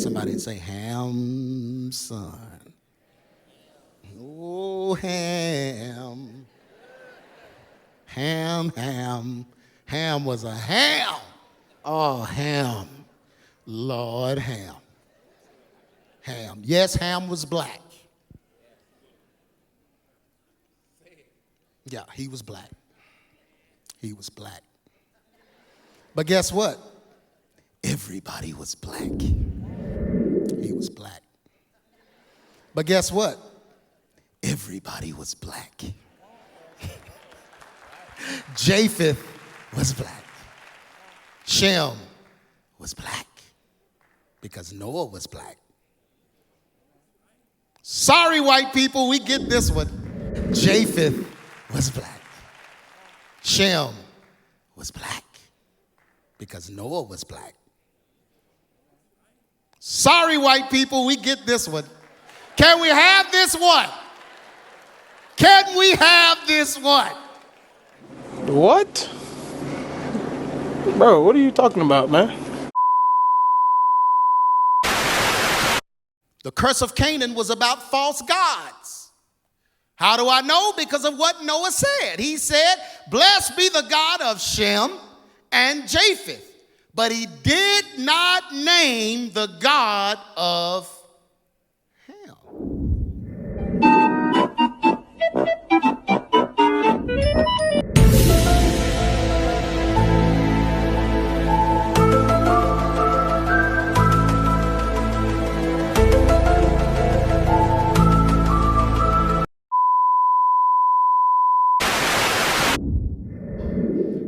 somebody and say, Ham, son. Oh, Ham. Ham was a ham. Oh, Ham. Lord, Ham. Yes, Ham was black. Yeah, he was black. He was black. But guess what? Everybody was black. He was black. But guess what? Everybody was black. Japheth was black. Shem was black because Noah was black. Sorry, white people, we get this one. Japheth was black. Shem was black because Noah was black. Sorry, white people, we get this one. Can we have this one? Can we have this one? What? Bro, what are you talking about, man? The curse of Canaan was about false gods. How do I know? Because of what Noah said. He said, blessed be the God of Shem and Japheth. But he did not name the God of Ham.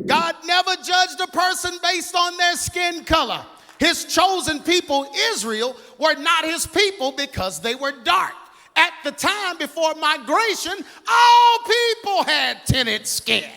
God never judged a person based on their skin color. His chosen people, Israel, were not his people because they were dark. At the time before migration, all people had tinted skin.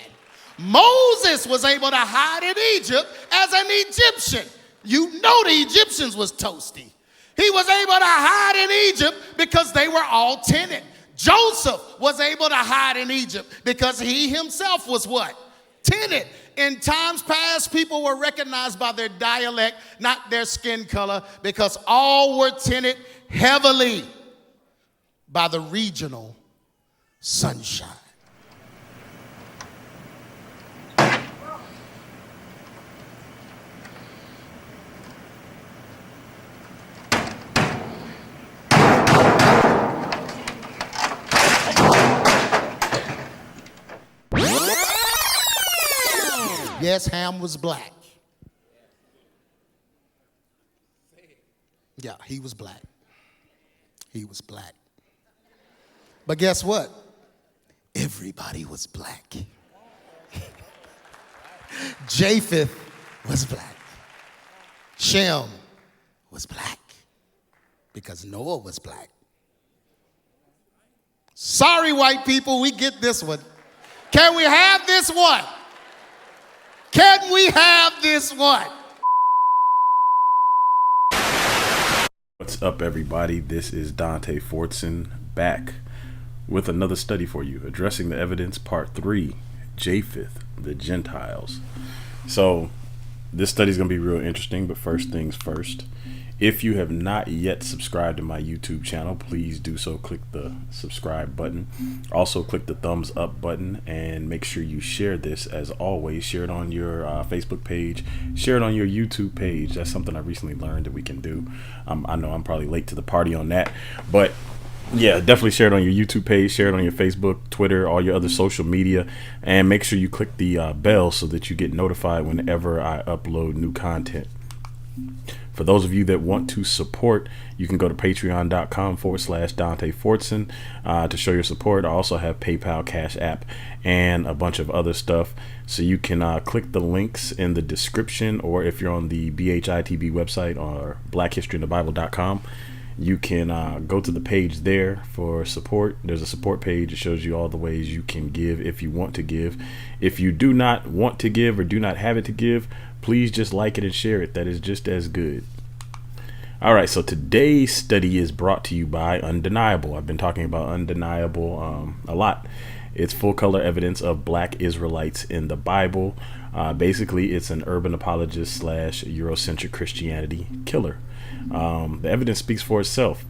Moses was able to hide in Egypt as an Egyptian. You know the Egyptians was toasty. He was able to hide in Egypt because they were all tinted. Joseph was able to hide in Egypt because he himself was what? Tinted. In times past, people were recognized by their dialect, not their skin color, because all were tinted heavily by the regional sunshine. Yes, Ham was black. Yeah, he was black. He was black. But guess what? Everybody was black. Japheth was black. Shem was black because Noah was black. Sorry, white people, we get this one. Can we have this one? Can we have this one? What's up, everybody? This is Dante Fortson back with another study for you, addressing the evidence, part 3, Japheth, the Gentiles. So this study is going to be real interesting, but first things first. If you have not yet subscribed to my YouTube channel, please do so. Click the subscribe button. Also click the thumbs up button and make sure you share this. As always, share it on your Facebook page, share it on your YouTube page. That's something I recently learned that we can do. I know I'm probably late to the party on that, but yeah, definitely share it on your YouTube page, share it on your Facebook, Twitter, all your other social media, and make sure you click the bell so that you get notified whenever I upload new content. For those of you that want to support, you can go to patreon.com/Dante Fortson to show your support. I also have PayPal, Cash App, and a bunch of other stuff. So you can click the links in the description, or if you're on the BHITB website or blackhistoryinthebible.com, you can go to the page there for support. There's a support page. It shows you all the ways you can give if you want to give. If you do not want to give or do not have it to give, please just like it and share it. That is just as good. All right, so today's study is brought to you by Undeniable. I've been talking about Undeniable a lot. It's full color evidence of Black Israelites in the Bible. Basically, it's an urban apologist slash Eurocentric Christianity killer. The evidence speaks for itself.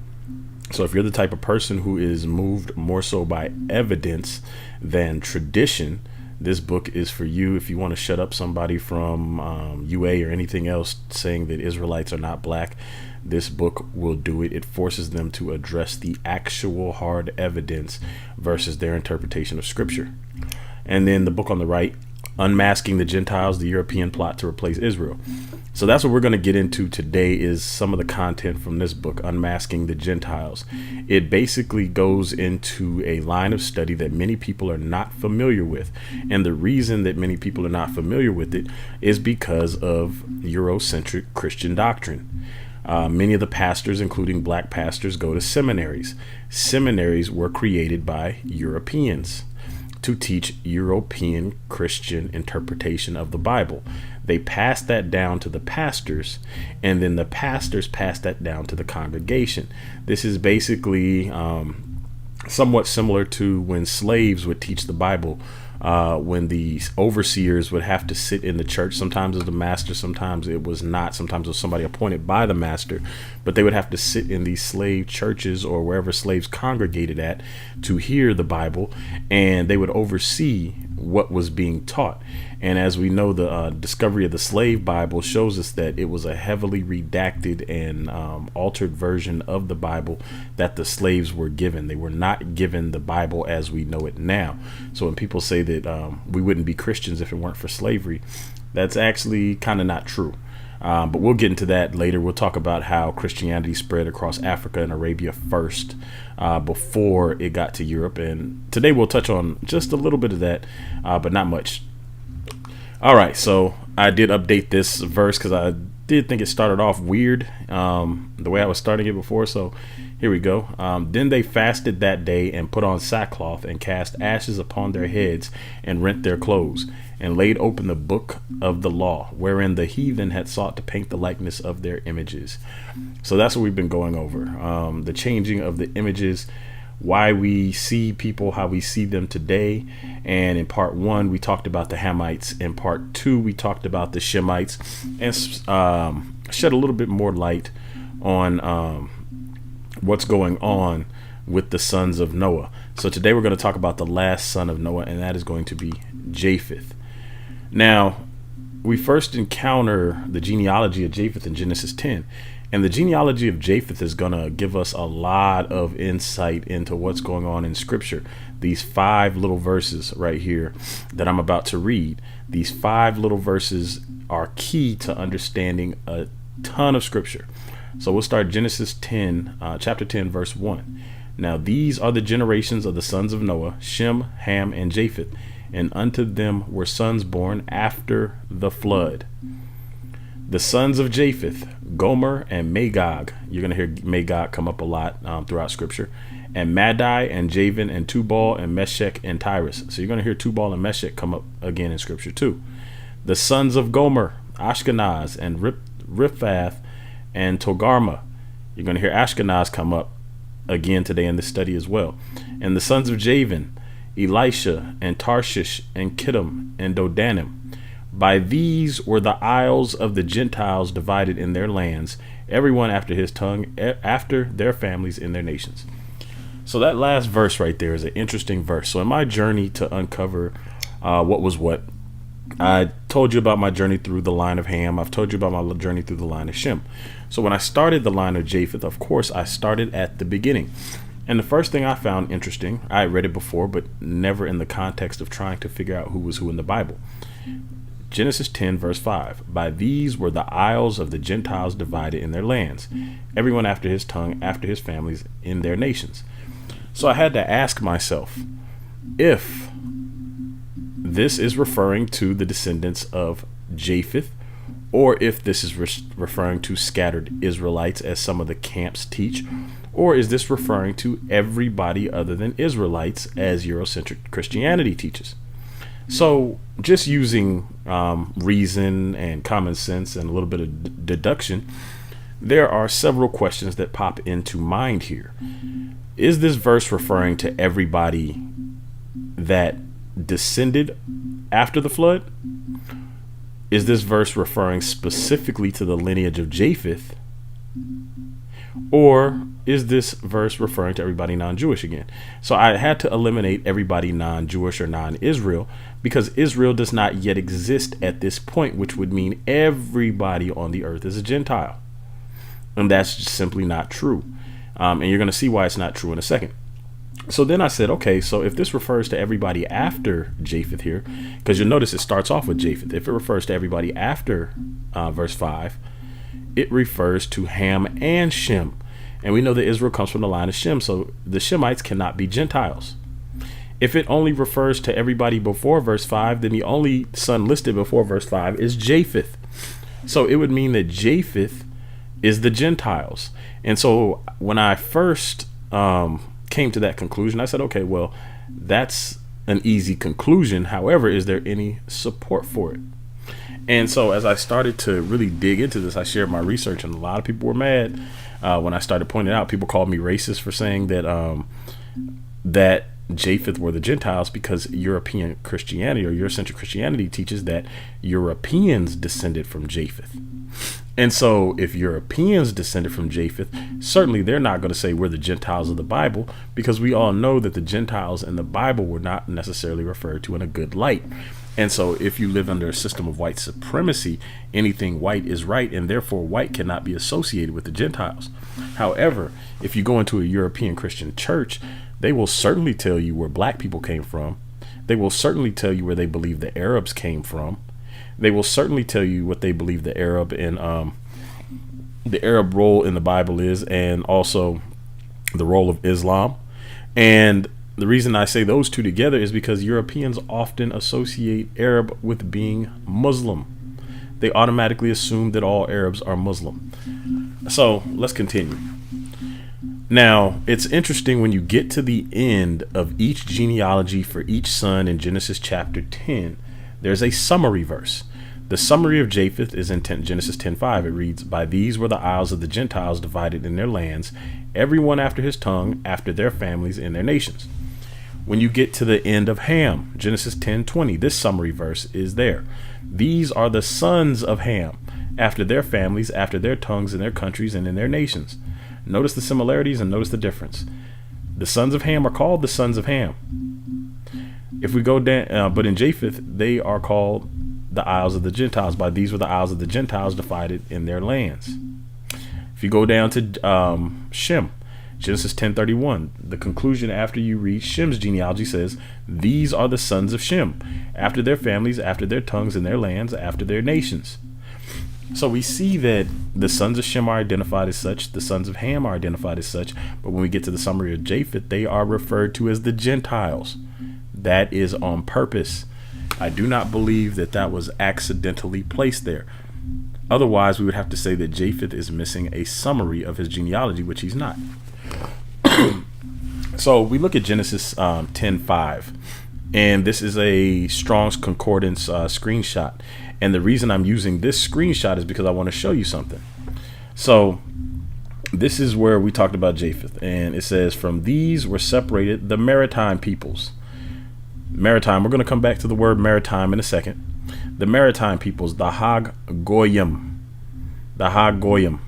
So if you're the type of person who is moved more so by evidence than tradition, this book is for you. If you want to shut up somebody from UA or anything else saying that Israelites are not black, this book will do it. It forces them to address the actual hard evidence versus their interpretation of scripture. And then the book on the right, Unmasking the Gentiles, the European Plot to Replace Israel. So that's what we're going to get into today, is some of the content from this book, Unmasking the Gentiles. It basically goes into a line of study that many people are not familiar with. And the reason that many people are not familiar with it is because of Eurocentric Christian doctrine. Many of the pastors, including black pastors, go to seminaries. Seminaries were created by Europeans to teach European Christian interpretation of the Bible. They passed that down to the pastors, and then the pastors passed that down to the congregation. This is basically somewhat similar to when slaves would teach the Bible. When the overseers would have to sit in the church, sometimes as the master, sometimes it was not, sometimes it was somebody appointed by the master, but they would have to sit in these slave churches or wherever slaves congregated at to hear the Bible, and they would oversee what was being taught. And as we know, the discovery of the slave Bible shows us that it was a heavily redacted and altered version of the Bible that the slaves were given. They were not given the Bible as we know it now. So when people say that we wouldn't be Christians if it weren't for slavery, that's actually kind of not true. But we'll get into that later. We'll talk about how Christianity spread across Africa and Arabia first before it got to Europe. And today we'll touch on just a little bit of that, but not much. All right, so I did update this verse because I did think it started off weird the way I was starting it before. So here we go. Then they fasted that day and put on sackcloth and cast ashes upon their heads and rent their clothes and laid open the book of the law, wherein the heathen had sought to paint the likeness of their images. So that's what we've been going over. The changing of the images, why we see people how we see them today. And in part 1 we talked about the Hamites. In part 2 we talked about the Shemites, and shed a little bit more light on what's going on with the sons of Noah. So today we're going to talk about the last son of Noah, and that is going to be Japheth. Now, we first encounter the genealogy of Japheth in Genesis 10. And the genealogy of Japheth is going to give us a lot of insight into what's going on in scripture. These 5 little verses right here that I'm about to read, these 5 little verses are key to understanding a ton of scripture. So we'll start Genesis 10, chapter 10, verse 1. Now these are the generations of the sons of Noah, Shem, Ham, and Japheth, and unto them were sons born after the flood. The sons of Japheth, Gomer and Magog. You're going to hear Magog come up a lot throughout scripture. And Madai and Javan and Tubal and Meshech and Tyrus. So you're going to hear Tubal and Meshech come up again in scripture too. The sons of Gomer, Ashkenaz and Riphath and Togarmah. You're going to hear Ashkenaz come up again today in this study as well. And the sons of Javan, Elisha and Tarshish and Kittim and Dodanim. By these were the isles of the Gentiles divided in their lands, everyone after his tongue, after their families in their nations. So that last verse right there is an interesting verse. So in my journey to uncover what was what, I told you about my journey through the line of Ham. I've told you about my journey through the line of Shem. So when I started the line of Japheth, of course, I started at the beginning. And the first thing I found interesting, I had read it before, but never in the context of trying to figure out who was who in the Bible. Genesis 10, verse 5. By these were the isles of the Gentiles divided in their lands, everyone after his tongue, after his families, in their nations. So I had to ask myself if this is referring to the descendants of Japheth, or if this is referring to scattered Israelites, as some of the camps teach, or is this referring to everybody other than Israelites, as Eurocentric Christianity teaches? So just using reason and common sense and a little bit of deduction, there are several questions that pop into mind here. Is this verse referring to everybody that descended after the flood? Is this verse referring specifically to the lineage of Japheth? Or is this verse referring to everybody non-Jewish again? So I had to eliminate everybody non-Jewish or non-Israel because Israel does not yet exist at this point, which would mean everybody on the earth is a Gentile. And that's just simply not true. And you're going to see why it's not true in a second. So then I said, okay, so if this refers to everybody after Japheth here, because you'll notice it starts off with Japheth. If it refers to everybody after verse 5, it refers to Ham and Shem. And we know that Israel comes from the line of Shem, so the Shemites cannot be Gentiles. If it only refers to everybody before verse 5, then the only son listed before verse 5 is Japheth. So it would mean that Japheth is the Gentiles. And so when I first came to that conclusion, I said, okay, well, that's an easy conclusion. However, is there any support for it? And so as I started to really dig into this, I shared my research, and a lot of people were mad when I started pointing out. People called me racist for saying that that Japheth were the Gentiles because European Christianity or Eurocentric Christianity teaches that Europeans descended from Japheth. And so if Europeans descended from Japheth, certainly they're not going to say we're the Gentiles of the Bible, because we all know that the Gentiles in the Bible were not necessarily referred to in a good light. And so if you live under a system of white supremacy, anything white is right, and therefore white cannot be associated with the Gentiles. However, if you go into a European Christian church, they will certainly tell you where black people came from. They will certainly tell you where they believe the Arabs came from. They will certainly tell you what they believe the Arab and the Arab role in the Bible is, and also the role of Islam. And the reason I say those two together is because Europeans often associate Arab with being Muslim. They automatically assume that all Arabs are Muslim. So let's continue. Now, it's interesting when you get to the end of each genealogy for each son in Genesis chapter 10, there's a summary verse. The summary of Japheth is in Genesis 10:5. It reads, "By these were the isles of the Gentiles divided in their lands, everyone after his tongue, after their families and their nations." When you get to the end of Ham, Genesis 10:20, this summary verse is there. "These are the sons of Ham, after their families, after their tongues and their countries and in their nations." Notice the similarities and notice the difference. The sons of Ham are called the sons of Ham. If we go down, but in Japheth, they are called the isles of the Gentiles. By these were the isles of the Gentiles divided in their lands. If you go down to Shem, Genesis 10:31, the conclusion after you read Shem's genealogy says, "These are the sons of Shem, after their families, after their tongues and their lands, after their nations." So we see that the sons of Shem are identified as such, the sons of Ham are identified as such, but when we get to the summary of Japheth, they are referred to as the Gentiles. That is on purpose. I do not believe that that was accidentally placed there. Otherwise, we would have to say that Japheth is missing a summary of his genealogy, which he's not. So we look at Genesis 10:5, and this is a Strong's Concordance screenshot. And the reason I'm using this screenshot is because I want to show you something. So this is where we talked about Japheth, and it says, "From these were separated the maritime peoples." Maritime, we're going to come back to the word maritime in a second. The maritime peoples, the Hag Goyim. The Hag Goyim.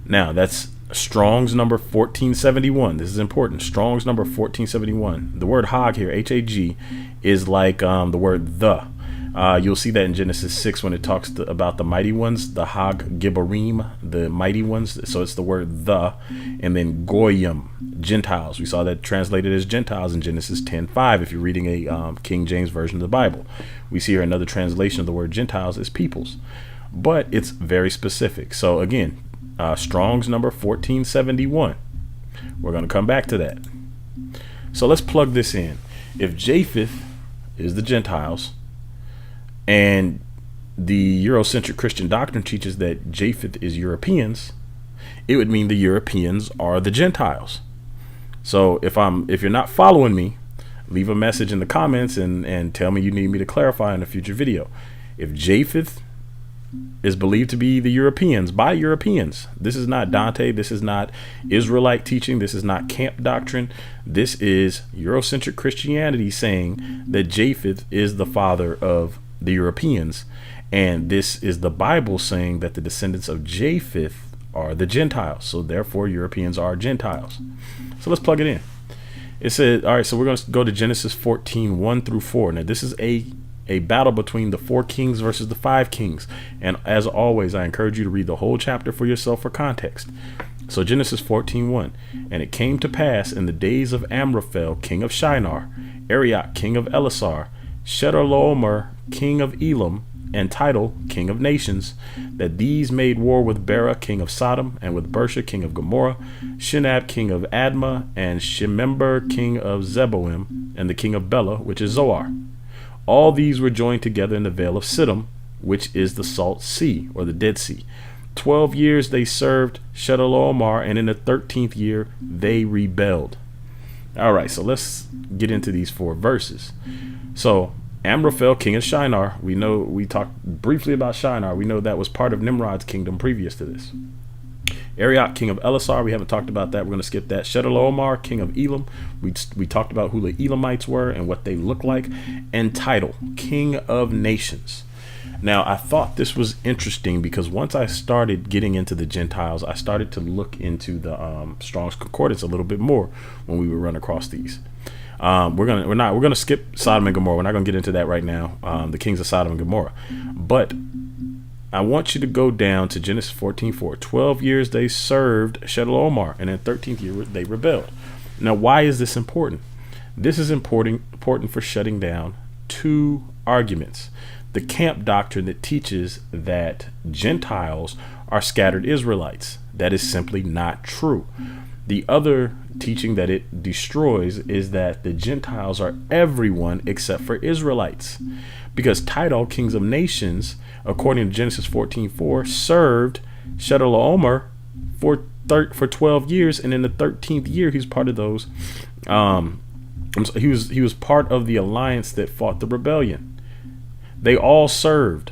Now, that's Strong's number 1471. This is important. Strong's number 1471. The word Hag here, H-A-G, is like the word the. You'll see that in Genesis 6 when it talks about the mighty ones, the Hag Gibborim, the mighty ones. So it's the word the, and then Goyim, Gentiles. We saw that translated as Gentiles in Genesis 10:5 if you're reading a King James version of the Bible. We see here another translation of the word Gentiles as peoples, but it's very specific. So again, Strong's number 1471. We're going to come back to that. So let's plug this in. If Japheth is the Gentiles, and the Eurocentric Christian doctrine teaches that Japheth is Europeans, it would mean the Europeans are the Gentiles. So if you're not following me, leave a message in the comments and tell me you need me to clarify in a future video. If Japheth is believed to be the Europeans, by Europeans. This is not Dante. This is not Israelite teaching. This is not camp doctrine. This is Eurocentric Christianity saying that Japheth is the father of the Europeans. And this is the Bible saying that the descendants of Japheth are the Gentiles. So therefore, Europeans are Gentiles. So let's plug it in. It said, all right, so we're going to go to Genesis 14, 1 through 4. Now, this is a battle between the 4 kings versus the 5 kings. And as always, I encourage you to read the whole chapter for yourself for context. So Genesis 14:1, and it came to pass in the days of Amraphel, king of Shinar, Arioch, king of Elasar, Chedorlaomer, king of Elam, and Tidal, king of nations, that these made war with Bera, king of Sodom, and with Bersha, king of Gomorrah, Shinab, king of Admah, and Shemember, king of Zeboim, and the king of Bela, which is Zoar. All these were joined together in the vale of Siddim, which is the salt sea, or the Dead Sea. 12 years they served Chedorlaomer, and in the 13th year they rebelled. All right, so let's get into these 4 verses. So Amraphel, king of Shinar, we talked briefly about Shinar. We know that was part of Nimrod's kingdom previous to this. Arioch, king of Elasar, we haven't talked about that. We're going to skip that. Chedorlaomer, king of Elam, we talked about who the Elamites were and what they look like. And Tidal, king of nations. Now, I thought this was interesting because once I started getting into the Gentiles, I started to look into the Strong's Concordance a little bit more when we would run across these. We're gonna skip Sodom and Gomorrah. We're not gonna get into that right now. The kings of Sodom and Gomorrah, but I want you to go down to Genesis 14:4. 12 years they served Chedorlaomer, and in 13th year they rebelled. Now, why is this important? This is important for shutting down 2 arguments. The camp doctrine that teaches that Gentiles are scattered Israelites. That is simply not true. The other teaching that it destroys is that the Gentiles are everyone except for Israelites, because Tidal, kings of nations, according to Genesis 14:4, served Chedorlaomer for 12 years, and in the 13th year he's part of those. He was part of the alliance that fought the rebellion. They all served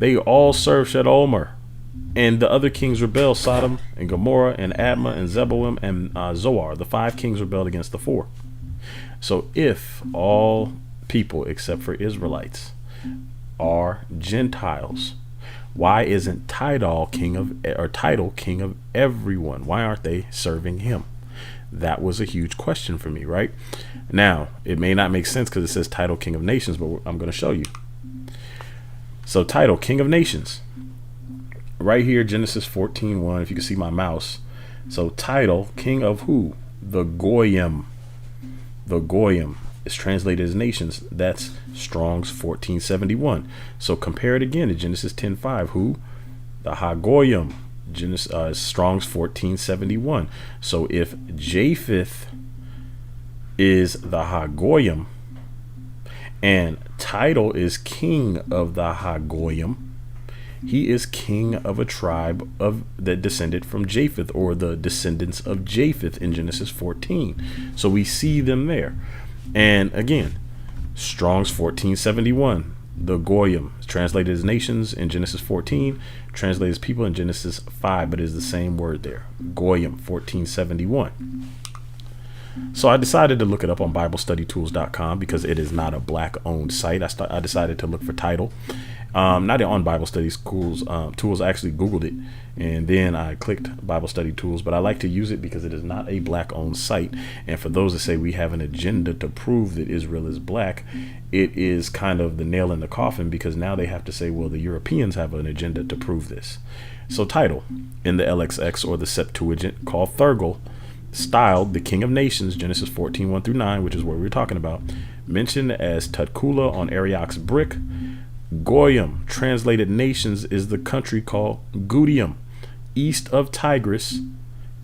Chedorlaomer. And the other kings rebelled, Sodom and Gomorrah and Admah and Zeboim and Zoar. The 5 kings rebelled against the 4. So if all people except for Israelites are Gentiles, why isn't Tidal king of everyone? Why aren't they serving him? That was a huge question for me, right? Now, it may not make sense because it says Tidal, king of nations, but I'm going to show you. So Tidal, king of nations. Right here, Genesis 14:1, if you can see my mouse. So Tidal, king of who? The Goyim. The Goyim is translated as nations. That's Strong's 1471. So compare it again to Genesis 10:5. Who? The Hagoyim. Strong's 1471. So if Japheth is the Hagoyim and Tidal is king of the Hagoyim, he is king of a tribe that descended from Japheth, or the descendants of Japheth in Genesis 14. So we see them there. And again, Strong's 1471, the Goyim, translated as nations in Genesis 14, translated as people in Genesis 5, but it is the same word there. Goyim, 1471. So I decided to look it up on BibleStudyTools.com because it is not a black-owned site. I decided to look for Tidal. Not on Bible Study Tools. I actually Googled it, and then I clicked Bible Study Tools. But I like to use it because it is not a black-owned site. And for those that say we have an agenda to prove that Israel is black, it is kind of the nail in the coffin, because now they have to say, well, the Europeans have an agenda to prove this. So Tidal, in the LXX or the Septuagint, called Thurgal, styled the King of Nations, Genesis 14:1-9, which is what we were talking about, mentioned as Tutkula on Arioch's brick. Goyim, translated nations, is the country called Gudium, east of Tigris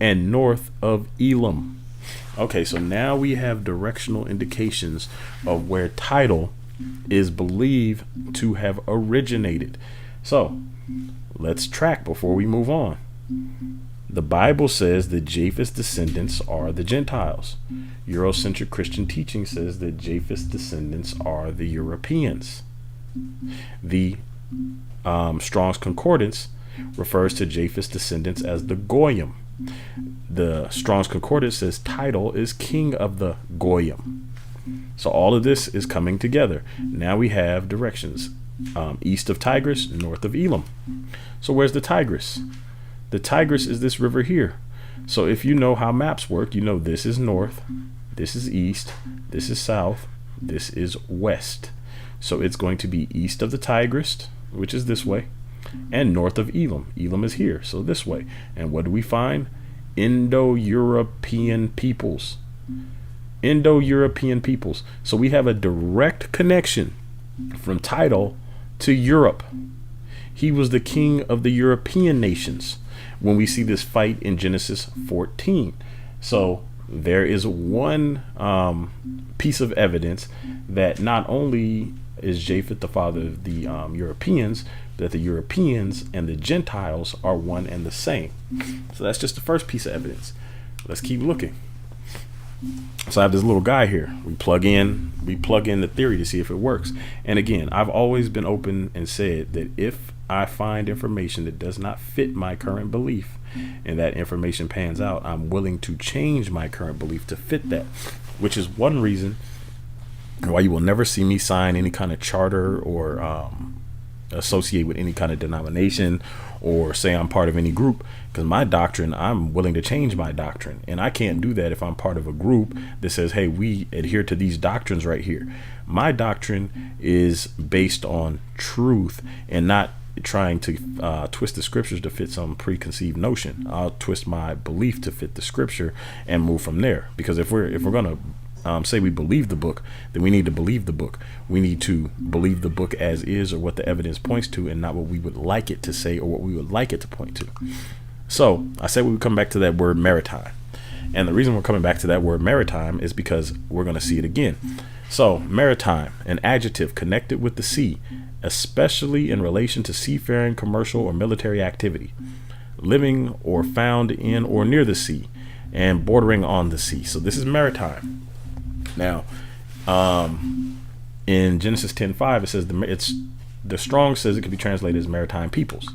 and north of Elam. Okay, so now we have directional indications of where Tidal is believed to have originated. So let's track before we move on. The Bible says that Japheth's descendants are the Gentiles. Eurocentric Christian teaching says that Japheth's descendants are the Europeans. The Strong's Concordance refers to Japheth's descendants as the Goyim. The Strong's Concordance says title is king of the Goyim. So all of this is coming together. Now we have directions. East of Tigris, north of Elam. So where's the Tigris? The Tigris is this river here. So if you know how maps work, you know this is north, this is east, this is south, this is west. So it's going to be east of the Tigris, which is this way, and north of Elam. Elam is here, so this way. And what do we find? Indo-European peoples. Indo-European peoples. So we have a direct connection from title to Europe. He was the king of the European nations when we see this fight in Genesis 14. So there is one piece of evidence that not only is Japheth the father of the Europeans, that the Europeans and the Gentiles are one and the same. So that's just the first piece of evidence. Let's keep looking. So I have this little guy here. We plug in the theory to see if it works. And again, I've always been open and said that if I find information that does not fit my current belief and that information pans out, I'm willing to change my current belief to fit that, which is one reason why you will never see me sign any kind of charter or associate with any kind of denomination or say I'm part of any group, because my doctrine, I'm willing to change my doctrine, and I can't do that if I'm part of a group that says, hey, we adhere to these doctrines right here. My doctrine is based on truth and not trying to twist the scriptures to fit some preconceived notion. I'll twist my belief to fit the scripture and move from there, because if we're gonna say we believe the book, then we need to believe the book. We need to believe the book as is, or what the evidence points to, and not what we would like it to say or what we would like it to point to. So I said we would come back to that word maritime. And the reason we're coming back to that word maritime is because we're going to see it again. So maritime, an adjective connected with the sea, especially in relation to seafaring, commercial, or military activity, living or found in or near the sea, and bordering on the sea. So this is maritime. Now, in Genesis 10:5, it says the Strong says it could be translated as maritime peoples.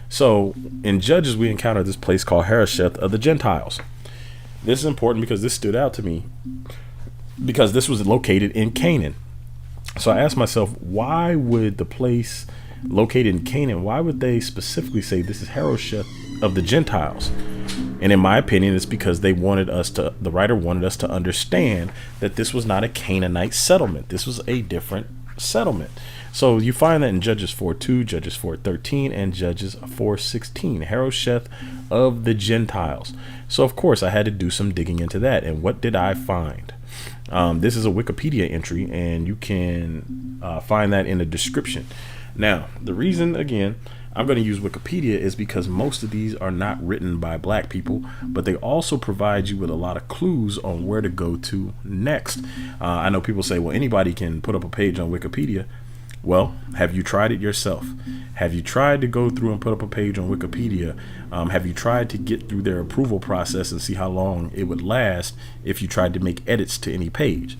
So in Judges, we encounter this place called Heretical of the Gentiles. This is important because this stood out to me because this was located in Canaan. So I asked myself, why would the place located in Canaan, why would they specifically say this is Heretical of the Gentiles? And in my opinion, it's because the writer wanted us to understand that this was not a Canaanite settlement. This was a different settlement. So you find that in Judges 4:2, Judges 4:13, and Judges 4:16, Heretical of the Gentiles. So of course I had to do some digging into that. And what did I find? This is a Wikipedia entry, and you can find that in the description. Now, the reason, again, I'm going to use Wikipedia is because most of these are not written by black people, but they also provide you with a lot of clues on where to go to next. I know people say, well, anybody can put up a page on Wikipedia. Well, have you tried it yourself? Have you tried to go through and put up a page on Wikipedia? Have you tried to get through their approval process and see how long it would last if you tried to make edits to any page?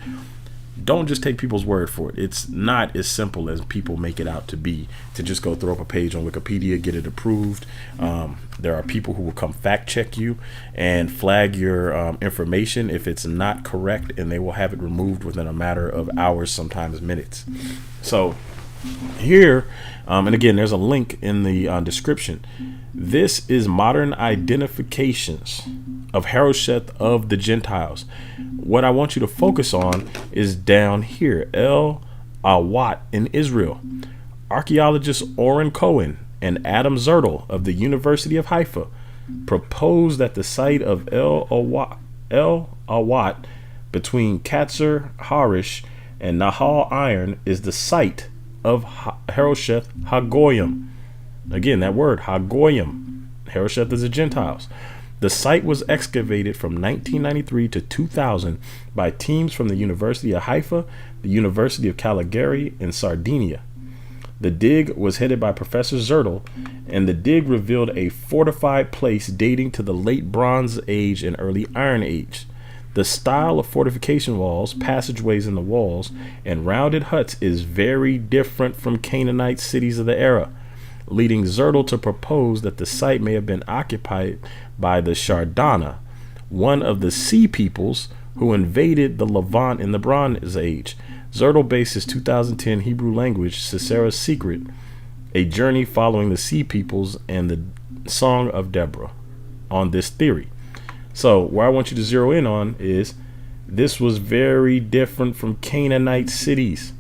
Don't just take people's word for it. It's not as simple as people make it out to be, to just go throw up a page on Wikipedia, get it approved. There are people who will come fact check you and flag your information if it's not correct, and they will have it removed within a matter of hours, sometimes minutes. So here, and again, there's a link in the description. This is modern identifications of Heretical of the Gentiles. What I want you to focus on is down here, El Awat in Israel. Archaeologists Oren Cohen and Adam Zertel of the University of Haifa proposed that the site of El Awat between Katzer Harish and Nahal Iron is the site of Heretical Hagoyim. Again, that word Hagoyim, Heretical is the Gentiles. The site was excavated from 1993 to 2000 by teams from the University of Haifa, the University of Cagliari, and Sardinia. The dig was headed by Professor Zertel, and the dig revealed a fortified place dating to the late Bronze Age and early Iron Age. The style of fortification walls, passageways in the walls, and rounded huts is very different from Canaanite cities of the era, leading Zertel to propose that the site may have been occupied by the Shardana, one of the sea peoples who invaded the Levant in the Bronze Age. Zertel based his 2010 Hebrew language, Sisera's Secret, a journey following the sea peoples and the Song of Deborah, on this theory. So where I want you to zero in on is this was very different from Canaanite cities.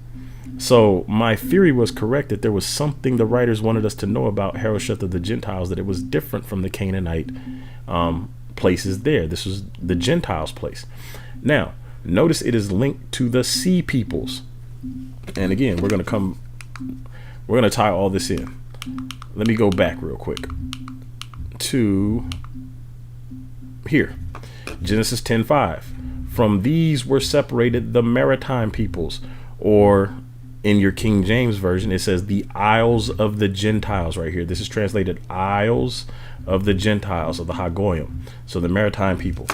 So my theory was correct, that there was something the writers wanted us to know about Harosheth of the Gentiles, that it was different from the Canaanite places there. This was the Gentiles' place. Now, notice it is linked to the sea peoples. And again, we're going to tie all this in. Let me go back real quick to here. Genesis 10:5. From these were separated the maritime peoples, or in your King James version, it says the isles of the Gentiles right here. This is translated isles of the Gentiles, of the Hagoyim. So the maritime people.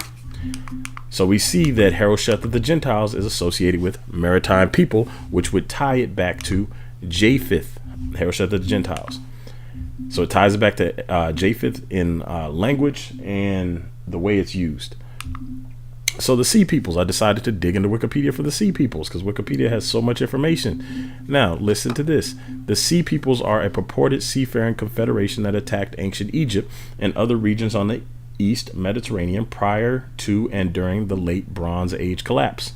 So we see that Harosheth of the Gentiles is associated with maritime people, which would tie it back to Japheth, Harosheth of the Gentiles. So it ties it back to Japheth in language and the way it's used. So the sea peoples, I decided to dig into Wikipedia for the sea peoples because Wikipedia has so much information. Now, listen to this. The sea peoples are a purported seafaring confederation that attacked ancient Egypt and other regions on the East Mediterranean prior to and during the late Bronze Age collapse.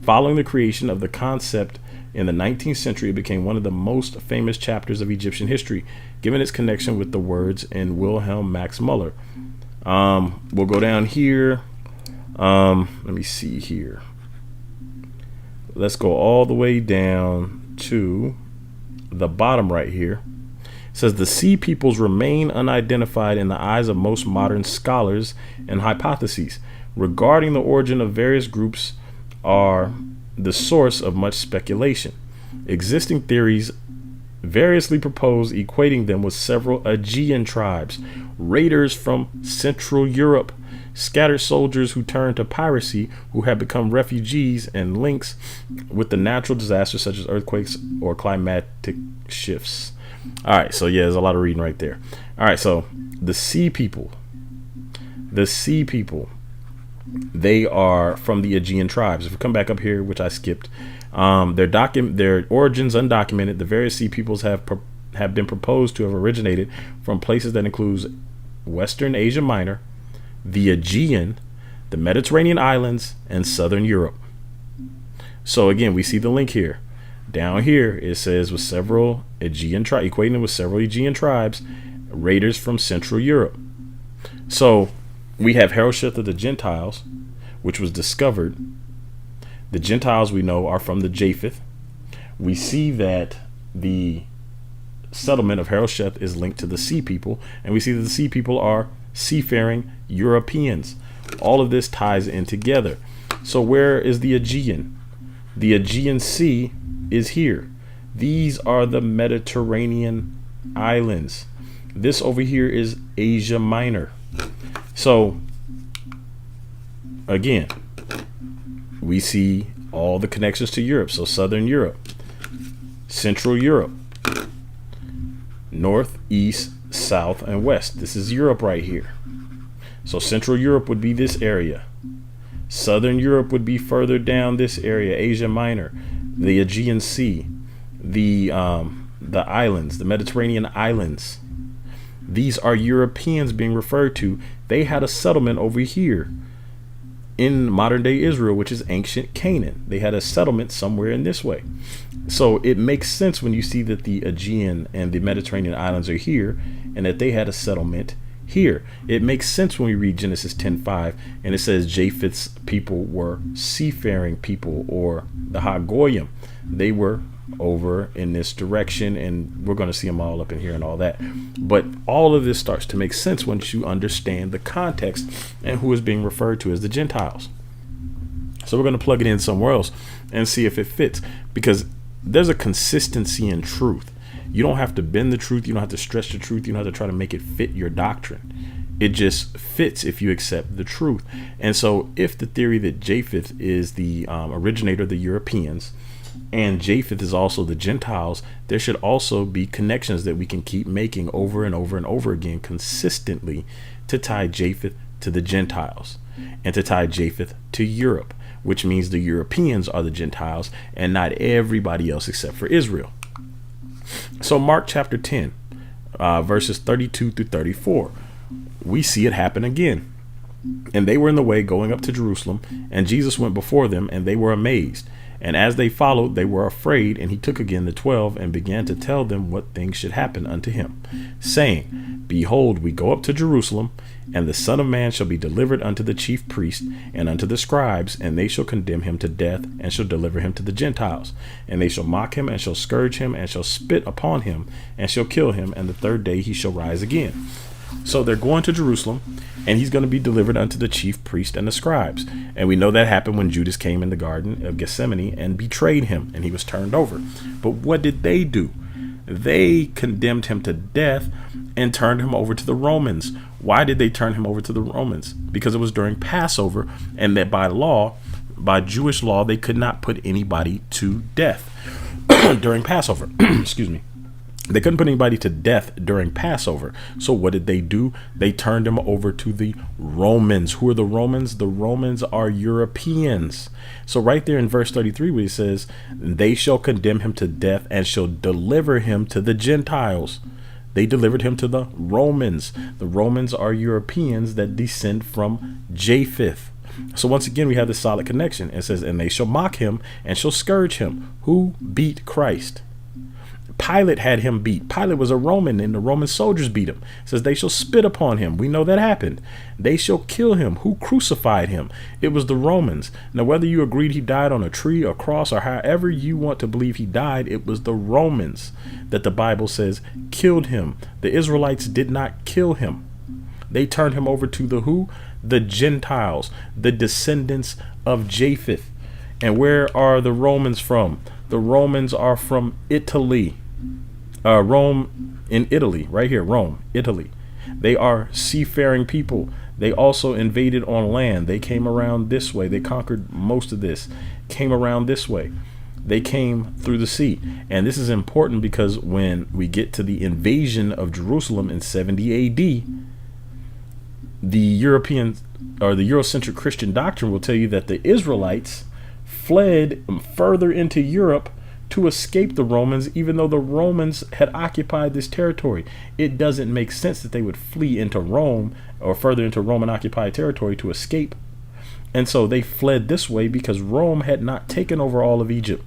Following the creation of the concept in the 19th century, it became one of the most famous chapters of Egyptian history, given its connection with the words in Wilhelm Max Muller. We'll go down here. Let me see here. Let's go all the way down to the bottom right here. It says the sea peoples remain unidentified in the eyes of most modern scholars, and hypotheses regarding the origin of various groups are the source of much speculation. Existing theories variously propose equating them with several Aegean tribes, raiders from Central Europe, scattered soldiers who turned to piracy, who have become refugees, and links with the natural disasters such as earthquakes or climatic shifts. All right, so yeah, there's a lot of reading right there. All right, so the sea people, they are from the Aegean tribes. If we come back up here, which I skipped, their origins undocumented. The various sea peoples have been proposed to have originated from places that includes Western Asia Minor, the Aegean, the Mediterranean islands, and Southern Europe. So again, we see the link here. Down here, it says with several Aegean tribes, equating them with several Aegean tribes, raiders from Central Europe. So we have Harosheth of the Gentiles, which was discovered. The Gentiles we know are from the Japheth. We see that the settlement of Harosheth is linked to the sea people, and we see that the sea people are seafaring Europeans. All of this ties in together. So where is the Aegean? The Aegean Sea is here. These are the Mediterranean islands. This over here is Asia Minor. So again, we see all the connections to Europe. So Southern Europe, Central Europe, North, East, South, and West. This is Europe right here. So Central Europe would be this area. Southern Europe would be further down this area, Asia Minor, the Aegean Sea, the islands, the Mediterranean islands. These are Europeans being referred to. They had a settlement over here in modern day Israel, which is ancient Canaan. They had a settlement somewhere in this way. So it makes sense when you see that the Aegean and the Mediterranean islands are here and that they had a settlement here. It makes sense when we read Genesis 10:5 and it says Japheth's people were seafaring people, or the Hagoyim. They were over in this direction, and we're going to see them all up in here and all that. But all of this starts to make sense once you understand the context and who is being referred to as the Gentiles. So we're going to plug it in somewhere else and see if it fits, because there's a consistency in truth. You don't have to bend the truth. You don't have to stretch the truth. You don't have to try to make it fit your doctrine. It just fits if you accept the truth. And so if the theory that Japheth is the originator of the Europeans, and Japheth is also the Gentiles, there should also be connections that we can keep making over and over and over again consistently to tie Japheth to the Gentiles and to tie Japheth to Europe, which means the Europeans are the Gentiles and not everybody else except for Israel. So Mark chapter 10, verses 32 through 34, we see it happen again. And they were in the way going up to Jerusalem, and Jesus went before them, and they were amazed. And as they followed, they were afraid, and he took again the 12 and began to tell them what things should happen unto him, saying, Behold, we go up to Jerusalem, and the Son of Man shall be delivered unto the chief priests and unto the scribes, and they shall condemn him to death, and shall deliver him to the Gentiles. And they shall mock him, and shall scourge him, and shall spit upon him, and shall kill him, and the third day he shall rise again. So they're going to Jerusalem, and he's going to be delivered unto the chief priest and the scribes. And we know that happened when Judas came in the Garden of Gethsemane and betrayed him, and he was turned over. But what did they do? They condemned him to death and turned him over to the Romans. Why did they turn him over to the Romans? Because it was during Passover, and that by law, by Jewish law, they could not put anybody to death during Passover. Excuse me. They couldn't put anybody to death during Passover. So what did they do? They turned him over to the Romans. Who are the Romans? The Romans are Europeans. So right there in verse 33, where he says, they shall condemn him to death and shall deliver him to the Gentiles. They delivered him to the Romans. The Romans are Europeans that descend from Japheth. So once again, we have this solid connection. It says, and they shall mock him and shall scourge him. Who beat Christ? Pilate had him beat. Pilate was a Roman, and the Roman soldiers beat him. It says they shall spit upon him. We know that happened. They shall kill him. Who crucified him? It was the Romans. Now, whether you agreed he died on a tree or cross or however you want to believe he died, it was the Romans that the Bible says killed him. The Israelites did not kill him. They turned him over to the who? The Gentiles, the descendants of Japheth. And where are the Romans from? The Romans are from Italy. Rome in Italy, right here, Rome, Italy. They are seafaring people. They also invaded on land. They came around this way. They conquered most of this, came around this way. They came through the sea. And this is important because when we get to the invasion of Jerusalem in 70 AD, the European or the Eurocentric Christian doctrine will tell you that the Israelites fled further into Europe to escape the Romans, even though the Romans had occupied this territory. It doesn't make sense that they would flee into Rome or further into Roman occupied territory to escape. And so they fled this way because Rome had not taken over all of Egypt.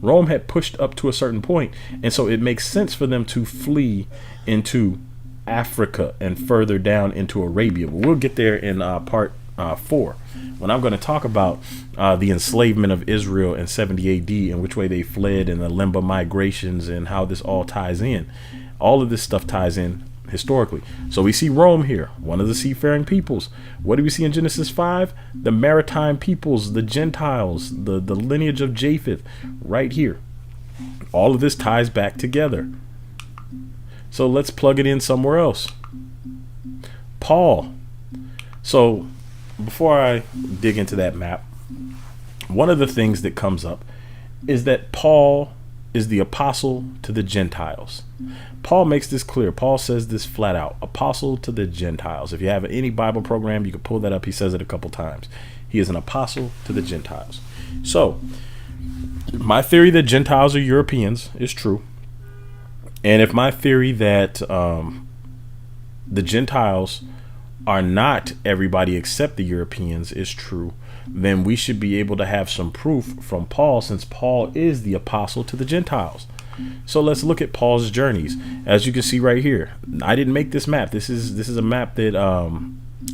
Rome had pushed up to a certain point, and so it makes sense for them to flee into Africa and further down into Arabia. But we'll get there in part 4, when I'm going to talk about the enslavement of Israel in 70 AD and which way they fled and the limbo migrations and how this all ties in. All of this stuff ties in historically. So we see Rome here, one of the seafaring peoples. What do we see in Genesis 5? The maritime peoples, the Gentiles, the lineage of Japheth, right here. All of this ties back together. So let's plug it in somewhere else. Paul. So before I dig into that map, one of the things that comes up is that Paul is the apostle to the Gentiles. Paul makes this clear. Paul says this flat out, apostle to the Gentiles. If you have any Bible program, you can pull that up. He says it a couple times. He is an apostle to the Gentiles. So my theory that Gentiles are Europeans is true. And if my theory that the Gentiles are not everybody except the Europeans is true, then we should be able to have some proof from Paul, since Paul is the apostle to the Gentiles. So let's look at Paul's journeys. As you can see right here, I didn't make this map. This is a map that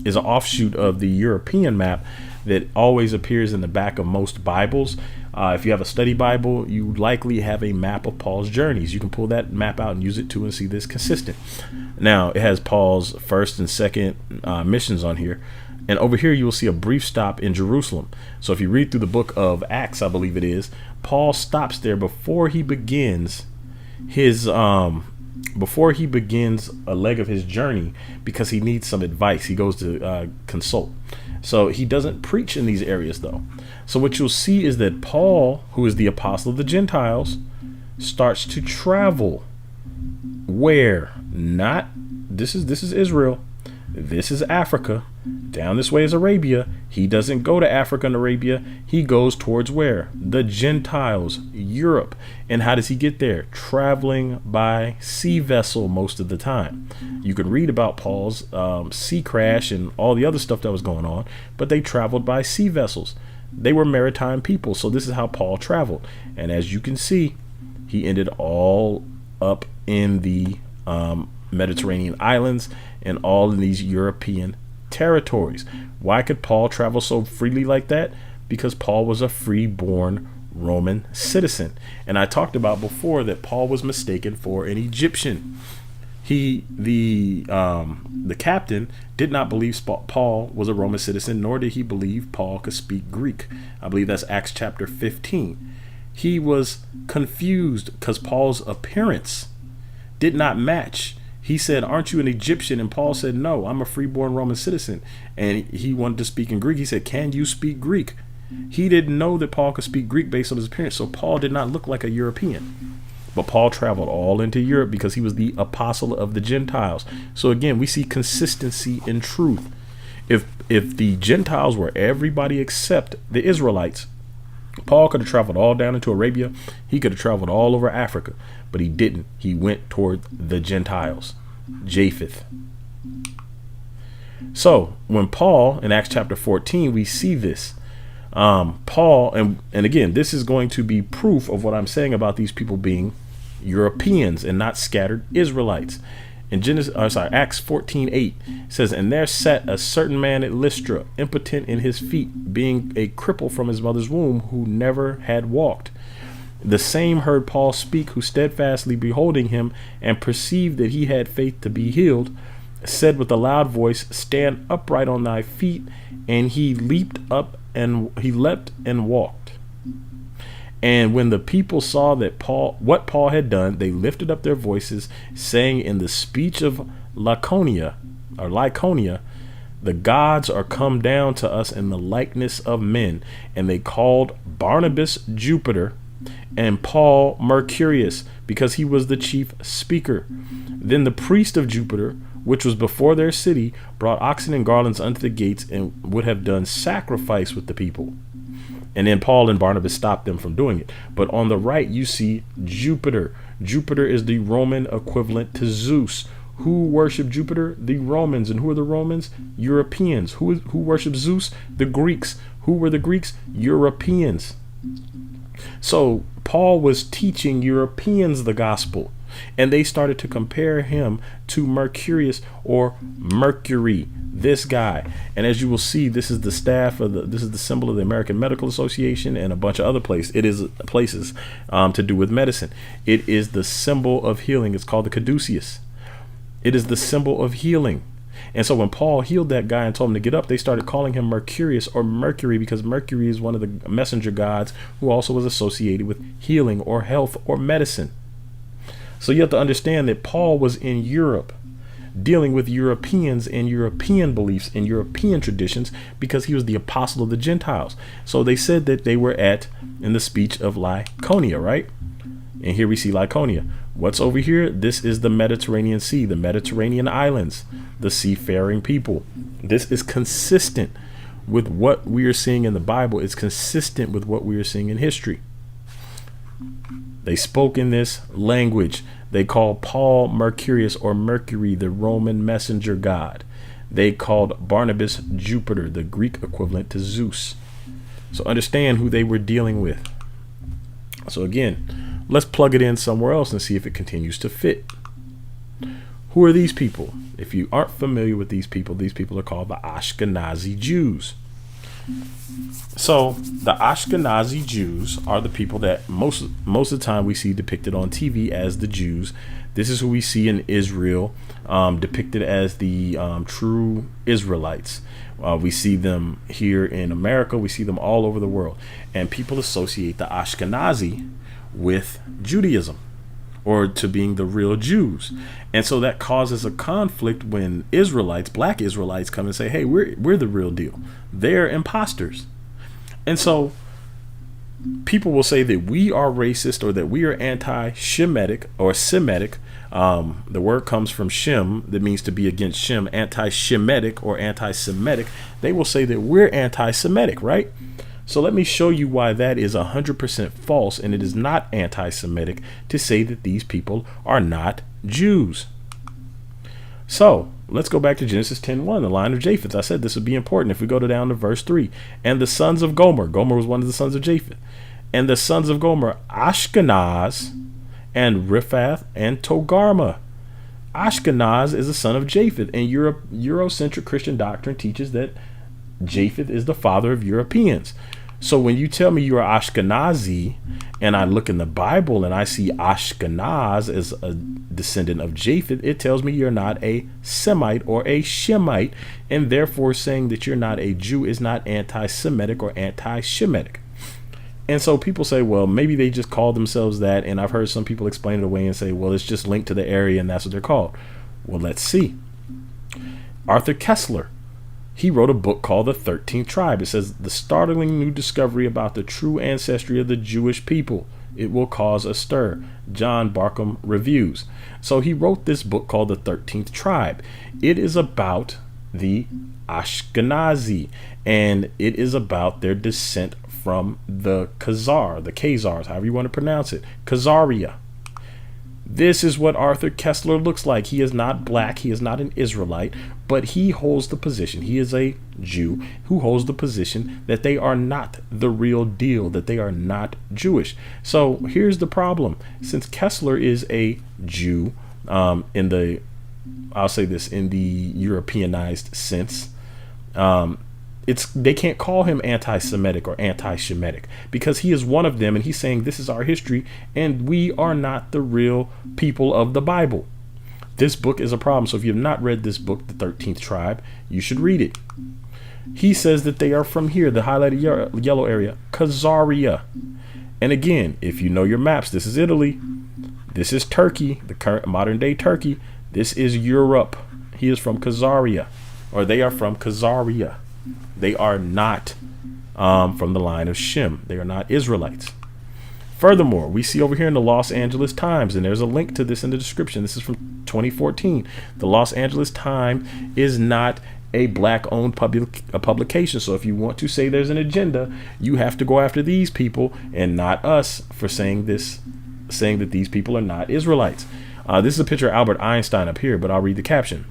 is an offshoot of the European map that always appears in the back of most Bibles. If you have a study Bible, you likely have a map of Paul's journeys. You can pull that map out and use it too and see this consistent. Now, it has Paul's first and second missions on here. And over here, you will see a brief stop in Jerusalem. So if you read through the book of Acts, I believe it is, Paul stops there before he begins his before he begins a leg of his journey, because he needs some advice. He goes to consult. So he doesn't preach in these areas, though. So what you'll see is that Paul, who is the apostle of the Gentiles, starts to travel. Where? Not this is Israel. This is Africa. Down this way is Arabia. He doesn't go to Africa and Arabia. He goes towards where? The Gentiles, Europe. And how does he get there? Traveling by sea vessel most of the time. You can read about Paul's sea crash and all the other stuff that was going on, but they traveled by sea vessels. They were maritime people. So this is how Paul traveled. And as you can see, he ended all up in the Mediterranean islands and all in these European territories. Why could Paul travel so freely like that? Because Paul was a free-born Roman citizen. And I talked about before that Paul was mistaken for an Egyptian. The captain did not believe Paul was a Roman citizen, nor did he believe Paul could speak Greek. I believe that's Acts chapter 15. He was confused because Paul's appearance did not match. He said, "Aren't you an Egyptian?" And Paul said, "No, I'm a freeborn Roman citizen." And he wanted to speak in Greek. He said, "Can you speak Greek?" He didn't know that Paul could speak Greek based on his appearance. So Paul did not look like a European. But Paul traveled all into Europe because he was the apostle of the Gentiles. So again, we see consistency in truth. If the Gentiles were everybody except the Israelites, Paul could have traveled all down into Arabia. He could have traveled all over Africa, but he didn't. He went toward the Gentiles, Japheth. So when Paul in Acts chapter 14, we see this. Paul, and again, this is going to be proof of what I'm saying about these people being Europeans and not scattered Israelites. In Acts 14:8 says, "And there sat a certain man at Lystra, impotent in his feet, being a cripple from his mother's womb, who never had walked. The same heard Paul speak, who steadfastly beholding him, and perceived that he had faith to be healed, said with a loud voice, Stand upright on thy feet. And he leaped up and he leapt and walked. And when the people saw that what Paul had done, they lifted up their voices, saying in the speech of Lycaonia, the gods are come down to us in the likeness of men. And they called Barnabas Jupiter and Paul Mercurius, because he was the chief speaker. Then the priest of Jupiter, which was before their city, brought oxen and garlands unto the gates, and would have done sacrifice with the people. And then Paul and Barnabas stopped them from doing it. But on the right, you see Jupiter. Jupiter is the Roman equivalent to Zeus. Who worship Jupiter? The Romans. And who are the Romans? Europeans. Who worship Zeus? The Greeks. Who were the Greeks? Europeans. So Paul was teaching Europeans the gospel, and they started to compare him to Mercurius, or Mercury, this guy. And as you will see, this is the staff of this is the symbol of the American Medical Association and a bunch of other places. It is places to do with medicine. It is the symbol of healing. It's called the caduceus. It is the symbol of healing. And so when Paul healed that guy and told him to get up, they started calling him Mercurius, or Mercury, because Mercury is one of the messenger gods who also was associated with healing or health or medicine. So you have to understand that Paul was in Europe dealing with Europeans and European beliefs and European traditions, because he was the apostle of the Gentiles. So they said that they were in the speech of Lycaonia, right? And here we see Lycaonia. What's over here? This is the Mediterranean Sea, the Mediterranean islands, the seafaring people. This is consistent with what we are seeing in the Bible. It's consistent with what we are seeing in history. They spoke in this language. They called Paul Mercurius, or Mercury, the Roman messenger god. They called Barnabas Jupiter, the Greek equivalent to Zeus. So understand who they were dealing with. So again, let's plug it in somewhere else and see if it continues to fit. Who are these people? If you aren't familiar with these people are called the Ashkenazi Jews. So the Ashkenazi Jews are the people that most of the time we see depicted on TV as the Jews. This is who we see in Israel, depicted as the true Israelites. We see them here in America. We see them all over the world. And people associate the Ashkenazi with Judaism. or to being the real Jews. And so that causes a conflict when Israelites, black Israelites, come and say, hey, we're the real deal. They're imposters. And so people will say that we are racist or that we are anti-Shemitic or Semitic. The word comes from Shem, that means to be against Shem, anti-Shemitic or anti-Semitic. They will say that we're anti-Semitic, right? So let me show you why that is 100% false, and it is not anti-Semitic to say that these people are not Jews. So let's go back to Genesis 10:1, the line of Japheth. I said this would be important. If we go down to verse 3, and the sons of Gomer, Gomer was one of the sons of Japheth, and the sons of Gomer, Ashkenaz, and Riphath, and Togarmah. Ashkenaz is a son of Japheth, and Eurocentric Christian doctrine teaches that Japheth is the father of Europeans. So when you tell me you are Ashkenazi, and I look in the Bible and I see Ashkenaz as a descendant of Japheth, it tells me you're not a Semite or a Shemite, and therefore saying that you're not a Jew is not anti-Semitic or anti-Shemitic. And so people say, well, maybe they just call themselves that, and I've heard some people explain it away and say, well, it's just linked to the area and that's what they're called. Well, let's see. Arthur Kessler, he wrote a book called The 13th Tribe. It says, the startling new discovery about the true ancestry of the Jewish people. It will cause a stir. John Barkham Reviews. So he wrote this book called The 13th Tribe. It is about the Ashkenazi, and it is about their descent from the Khazars, however you want to pronounce it, Khazaria. This is what Arthur Kessler looks like. He is not black. He is not an Israelite, but he holds the position. He is a Jew who holds the position that they are not the real deal, that they are not Jewish. So here's the problem. Since Kessler is a Jew in the Europeanized sense, they can't call him anti-Semitic or anti-Shemitic because he is one of them, and he's saying this is our history and we are not the real people of the Bible. This book is a problem. So if you have not read this book, The 13th Tribe, you should read it. He says that they are from here, the highlighted yellow area, Khazaria. And again, if you know your maps, this is Italy, this is Turkey, the current modern day Turkey, this is Europe. He is from Khazaria, or they are from Khazaria. They are not from the line of Shem. They are not Israelites. Furthermore, we see over here in the Los Angeles Times, and there's a link to this in the description. This is from 2014. The Los Angeles Times is not a black-owned publication. So if you want to say there's an agenda, you have to go after these people and not us for saying that these people are not Israelites. This is a picture of Albert Einstein up here, but I'll read the caption.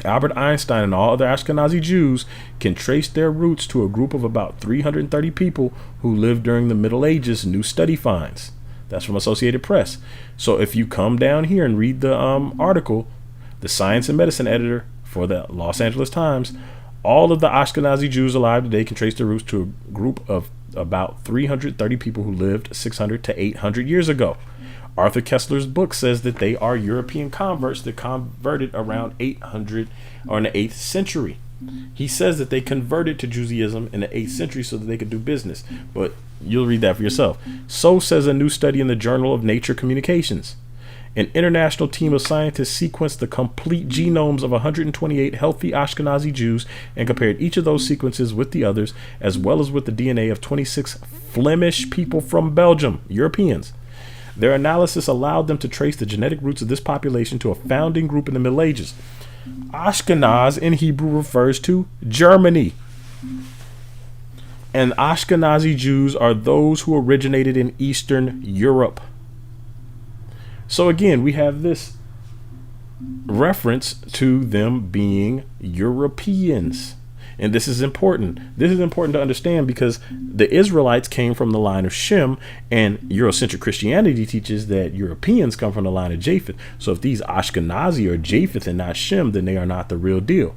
Albert Einstein and all other Ashkenazi Jews can trace their roots to a group of about 330 people who lived during the Middle Ages, new study finds. That's from Associated Press. So if you come down here and read the article, the science and medicine editor for the Los Angeles Times, all of the Ashkenazi Jews alive today can trace their roots to a group of about 330 people who lived 600 to 800 years ago. Arthur Kessler's book says that they are European converts that converted around 800 or in the 8th century. He says that they converted to Judaism in the 8th century so that they could do business, but you'll read that for yourself. So says a new study in the Journal of Nature Communications. An international team of scientists sequenced the complete genomes of 128 healthy Ashkenazi Jews and compared each of those sequences with the others, as well as with the DNA of 26 Flemish people from Belgium, Europeans. Their analysis allowed them to trace the genetic roots of this population to a founding group in the Middle Ages. Ashkenaz in Hebrew refers to Germany. And Ashkenazi Jews are those who originated in Eastern Europe. So again, we have this reference to them being Europeans. And this is important. This is important to understand because the Israelites came from the line of Shem, and Eurocentric Christianity teaches that Europeans come from the line of Japheth. So if these Ashkenazi are Japheth and not Shem, then they are not the real deal.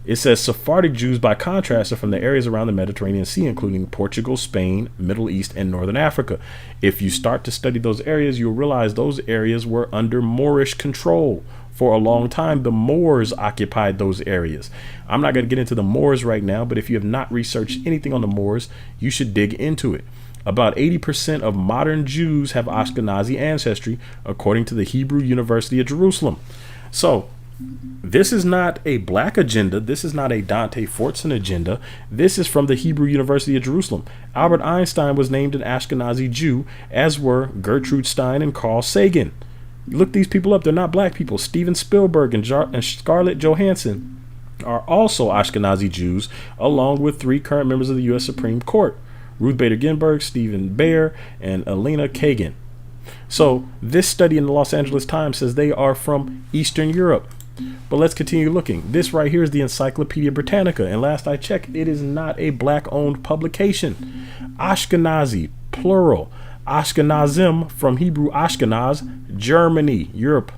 It says Sephardic Jews, by contrast, are from the areas around the Mediterranean Sea, including Portugal, Spain, Middle East, and Northern Africa. If you start to study those areas, you'll realize those areas were under Moorish control. For a long time, the Moors occupied those areas. I'm not going to get into the Moors right now, but if you have not researched anything on the Moors, you should dig into it. About 80% of modern Jews have Ashkenazi ancestry, according to the Hebrew University of Jerusalem. So this is not a black agenda. This is not a Dante Fortson agenda. This is from the Hebrew University of Jerusalem. Albert Einstein was named an Ashkenazi Jew, as were Gertrude Stein and Carl Sagan. Look these people up. They're not black people. Steven Spielberg and Scarlett Johansson are also Ashkenazi Jews, along with 3 current members of the U.S. Supreme Court: Ruth Bader Ginsburg, Stephen Breyer, and Elena Kagan. So this study in the Los Angeles Times says they are from Eastern Europe. But let's continue looking. This right here is the Encyclopedia Britannica, and last I checked, it is not a black-owned publication. Ashkenazi, plural. Ashkenazim, from Hebrew Ashkenaz, Germany, Europe.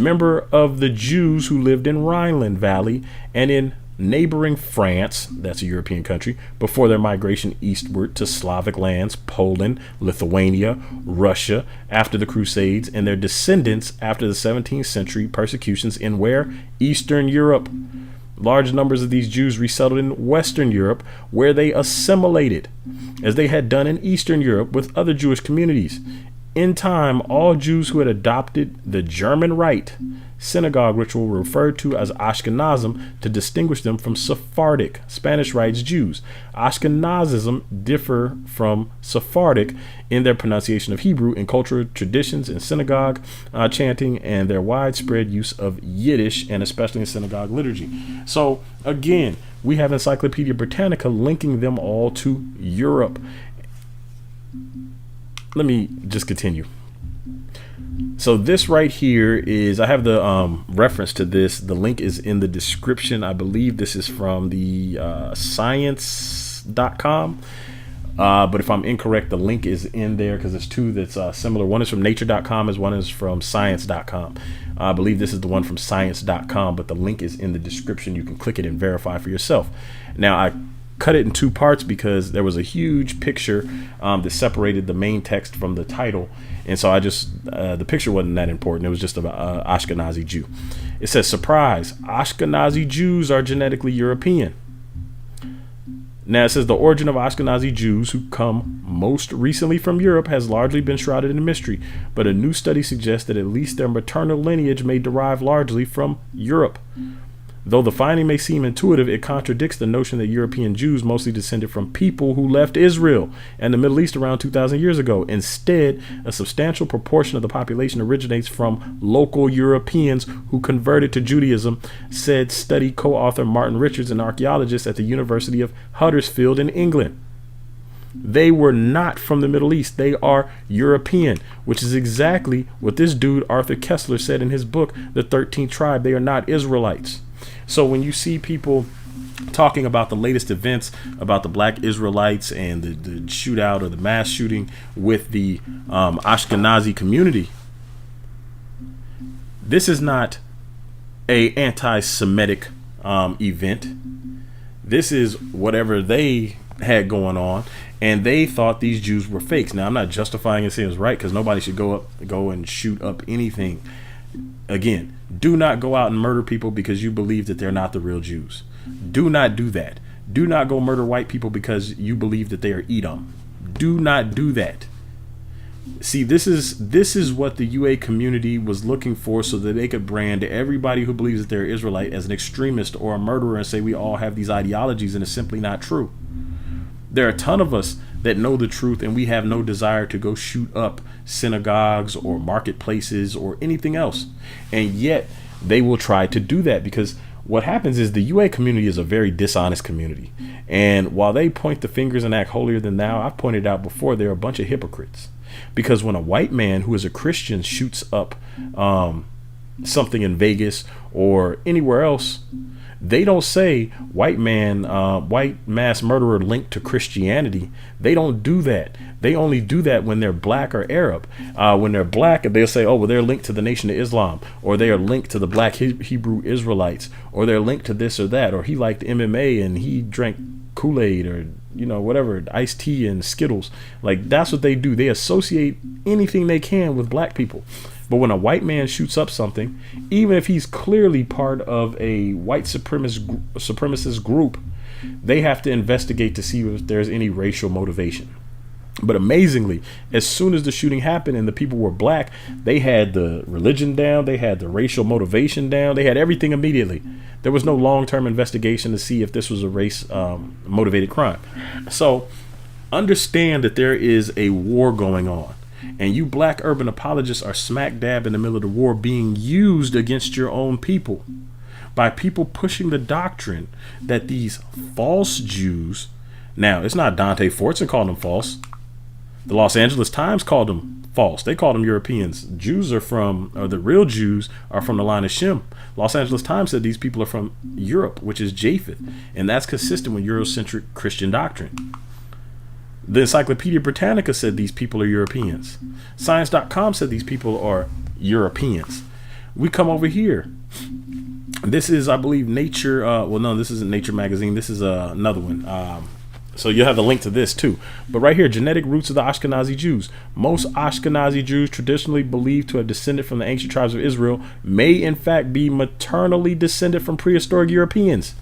Member of the Jews who lived in Rhineland Valley and in neighboring France, that's a European country, before their migration eastward to Slavic lands, Poland, Lithuania, Russia, after the Crusades, and their descendants after the 17th century persecutions in where? Eastern Europe. Large numbers of these Jews resettled in Western Europe, where they assimilated, as they had done in Eastern Europe with other Jewish communities. In time, all Jews who had adopted the German Rite synagogue ritual were referred to as Ashkenazim to distinguish them from Sephardic, Spanish Rite Jews. Ashkenazism differ from Sephardic in their pronunciation of Hebrew, in cultural traditions, in synagogue chanting, and their widespread use of Yiddish, and especially in synagogue liturgy. So again, we have Encyclopedia Britannica linking them all to Europe. Let me just continue. So this right here is, I have the reference to this. The link is in the description. I believe this is from the science.com. But if I'm incorrect, the link is in there because there's 2 that's similar. One is from nature.com, as one is from science.com. I believe this is the one from science.com, but the link is in the description. You can click it and verify for yourself. Now, I cut it in 2 parts because there was a huge picture that separated the main text from the title, and so I just the picture wasn't that important. It was just about Ashkenazi Jew. It says, surprise, Ashkenazi Jews are genetically European. Now it says the origin of Ashkenazi Jews, who come most recently from Europe, has largely been shrouded in mystery, but a new study suggests that at least their maternal lineage may derive largely from Europe. Though the finding may seem intuitive, it contradicts the notion that European Jews mostly descended from people who left Israel and the Middle East around 2,000 years ago. Instead, a substantial proportion of the population originates from local Europeans who converted to Judaism, said study co-author Martin Richards, an archaeologist at the University of Huddersfield in England. They were not from the Middle East. They are European, which is exactly what this dude Arthur Kessler said in his book, The 13th Tribe. They are not Israelites. So when you see people talking about the latest events about the Black Israelites and the shootout or the mass shooting with the Ashkenazi community, this is not a anti-Semitic event. This is whatever they had going on, and they thought these Jews were fakes. Now, I'm not justifying it saying it's right, because nobody should go and shoot up anything. Again, do not go out and murder people because you believe that they're not the real Jews. Do not do that. Do not go murder white people because you believe that they are Edom. Do not do that. See, this is what the UA community was looking for, so that they could brand everybody who believes that they're Israelite as an extremist or a murderer and say we all have these ideologies, and it's simply not true. There are a ton of us that know the truth, and we have no desire to go shoot up synagogues or marketplaces or anything else. And yet they will try to do that, because what happens is the UA community is a very dishonest community. And while they point the fingers and act holier than thou, I've pointed out before, they're a bunch of hypocrites. Because when a white man who is a Christian shoots up something in Vegas or anywhere else, they don't say white mass murderer linked to Christianity. They don't do that. They only do that when they're black or Arab. When they're black, they'll say, oh, well, they're linked to the Nation of Islam, or they are linked to the Black Hebrew Israelites, or they're linked to this or that, or he liked MMA and he drank Kool-Aid, or whatever, iced tea and Skittles. Like, that's what they do. They associate anything they can with black people. But when a white man shoots up something, even if he's clearly part of a white supremacist group, they have to investigate to see if there's any racial motivation. But amazingly, as soon as the shooting happened and the people were black, they had the religion down, they had the racial motivation down, they had everything immediately. There was no long-term investigation to see if this was a race motivated crime. So understand that there is a war going on, and you black urban apologists are smack dab in the middle of the war, being used against your own people by people pushing the doctrine that these false Jews. Now, it's not Dante Fortson calling them false. The Los Angeles Times called them false. They called them Europeans. The real Jews are from the line of Shem. Los Angeles Times said these people are from Europe, which is Japheth, and that's consistent with Eurocentric Christian doctrine. The Encyclopedia Britannica said these people are Europeans. Science.com said these people are Europeans. We come over here. This is, I believe, Nature. No, this isn't Nature magazine. This is another one. So you'll have the link to this too. But right here, genetic roots of the Ashkenazi Jews. Most Ashkenazi Jews traditionally believed to have descended from the ancient tribes of Israel may in fact be maternally descended from prehistoric Europeans.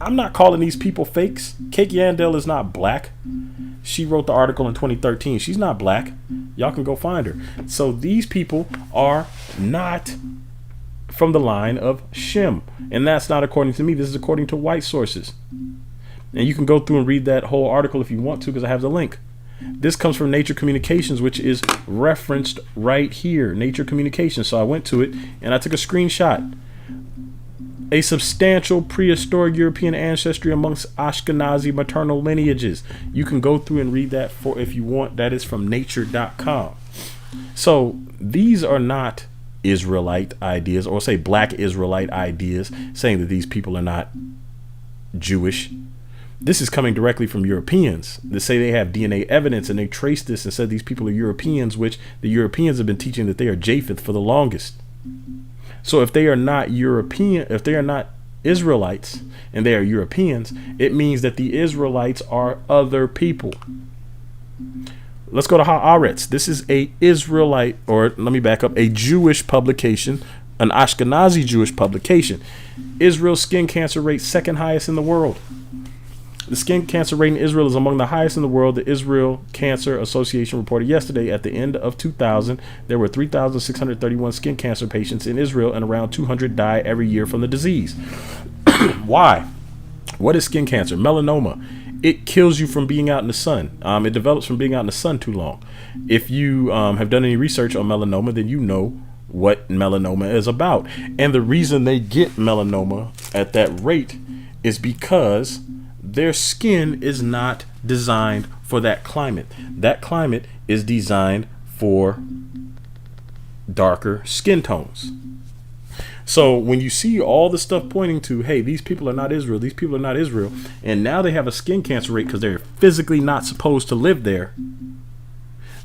I'm not calling these people fakes. Kate Yandel is not black. She wrote the article in 2013. She's not black. Y'all can go find her. So these people are not from the line of Shem. And that's not according to me. This is according to white sources. And you can go through and read that whole article if you want to, because I have the link. This comes from Nature Communications, which is referenced right here. Nature Communications. So I went to it and I took a screenshot. A substantial prehistoric European ancestry amongst Ashkenazi maternal lineages. You can go through and read that if you want. That is from nature.com. So these are not Israelite ideas, or say black Israelite ideas, saying that these people are not Jewish. This is coming directly from Europeans that say they have DNA evidence, and they trace this and said these people are Europeans, which the Europeans have been teaching that they are Japheth for the longest. So if they are not European, if they are not Israelites and they are Europeans, it means that the Israelites are other people. Let's go to Haaretz. This is a Israelite, or let me back up, a Jewish publication, an Ashkenazi Jewish publication. Israel's skin cancer rate second highest in the world. The skin cancer rate in Israel is among the highest in the world. The Israel Cancer Association reported yesterday at the end of 2000, there were 3,631 skin cancer patients in Israel, and around 200 die every year from the disease. Why? What is skin cancer? Melanoma. It kills you from being out in the sun. It develops from being out in the sun too long. If you have done any research on melanoma, then you know what melanoma is about. And the reason they get melanoma at that rate is because their skin is not designed for that climate. That climate is designed for darker skin tones. So when you see all the stuff pointing to, hey, these people are not Israel, these people are not Israel, and now they have a skin cancer rate because they're physically not supposed to live there,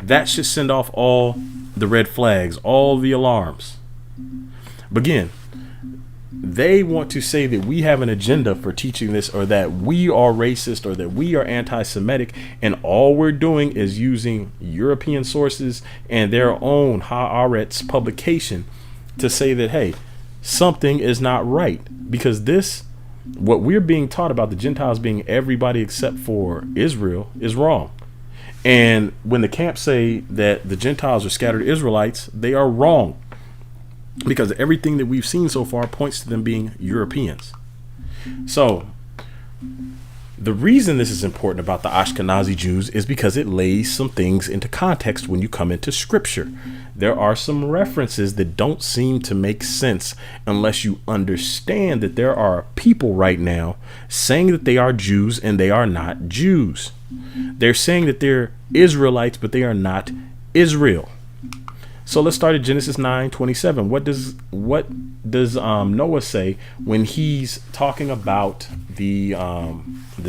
that should send off all the red flags, all the alarms. But again, they want to say that we have an agenda for teaching this, or that we are racist, or that we are anti-Semitic, and all we're doing is using European sources and their own Haaretz publication to say that, hey, something is not right, because this, what we're being taught about the Gentiles being everybody except for Israel, is wrong. And when the camps say that the Gentiles are scattered Israelites, they are wrong, because everything that we've seen so far points to them being Europeans. So the reason this is important about the Ashkenazi Jews is because it lays some things into context when you come into scripture. There are some references that don't seem to make sense unless you understand that there are people right now saying that they are Jews and they are not Jews. They're saying that they're Israelites, but they are not Israel. So let's start at Genesis 9:27. What does Noah say when he's talking about the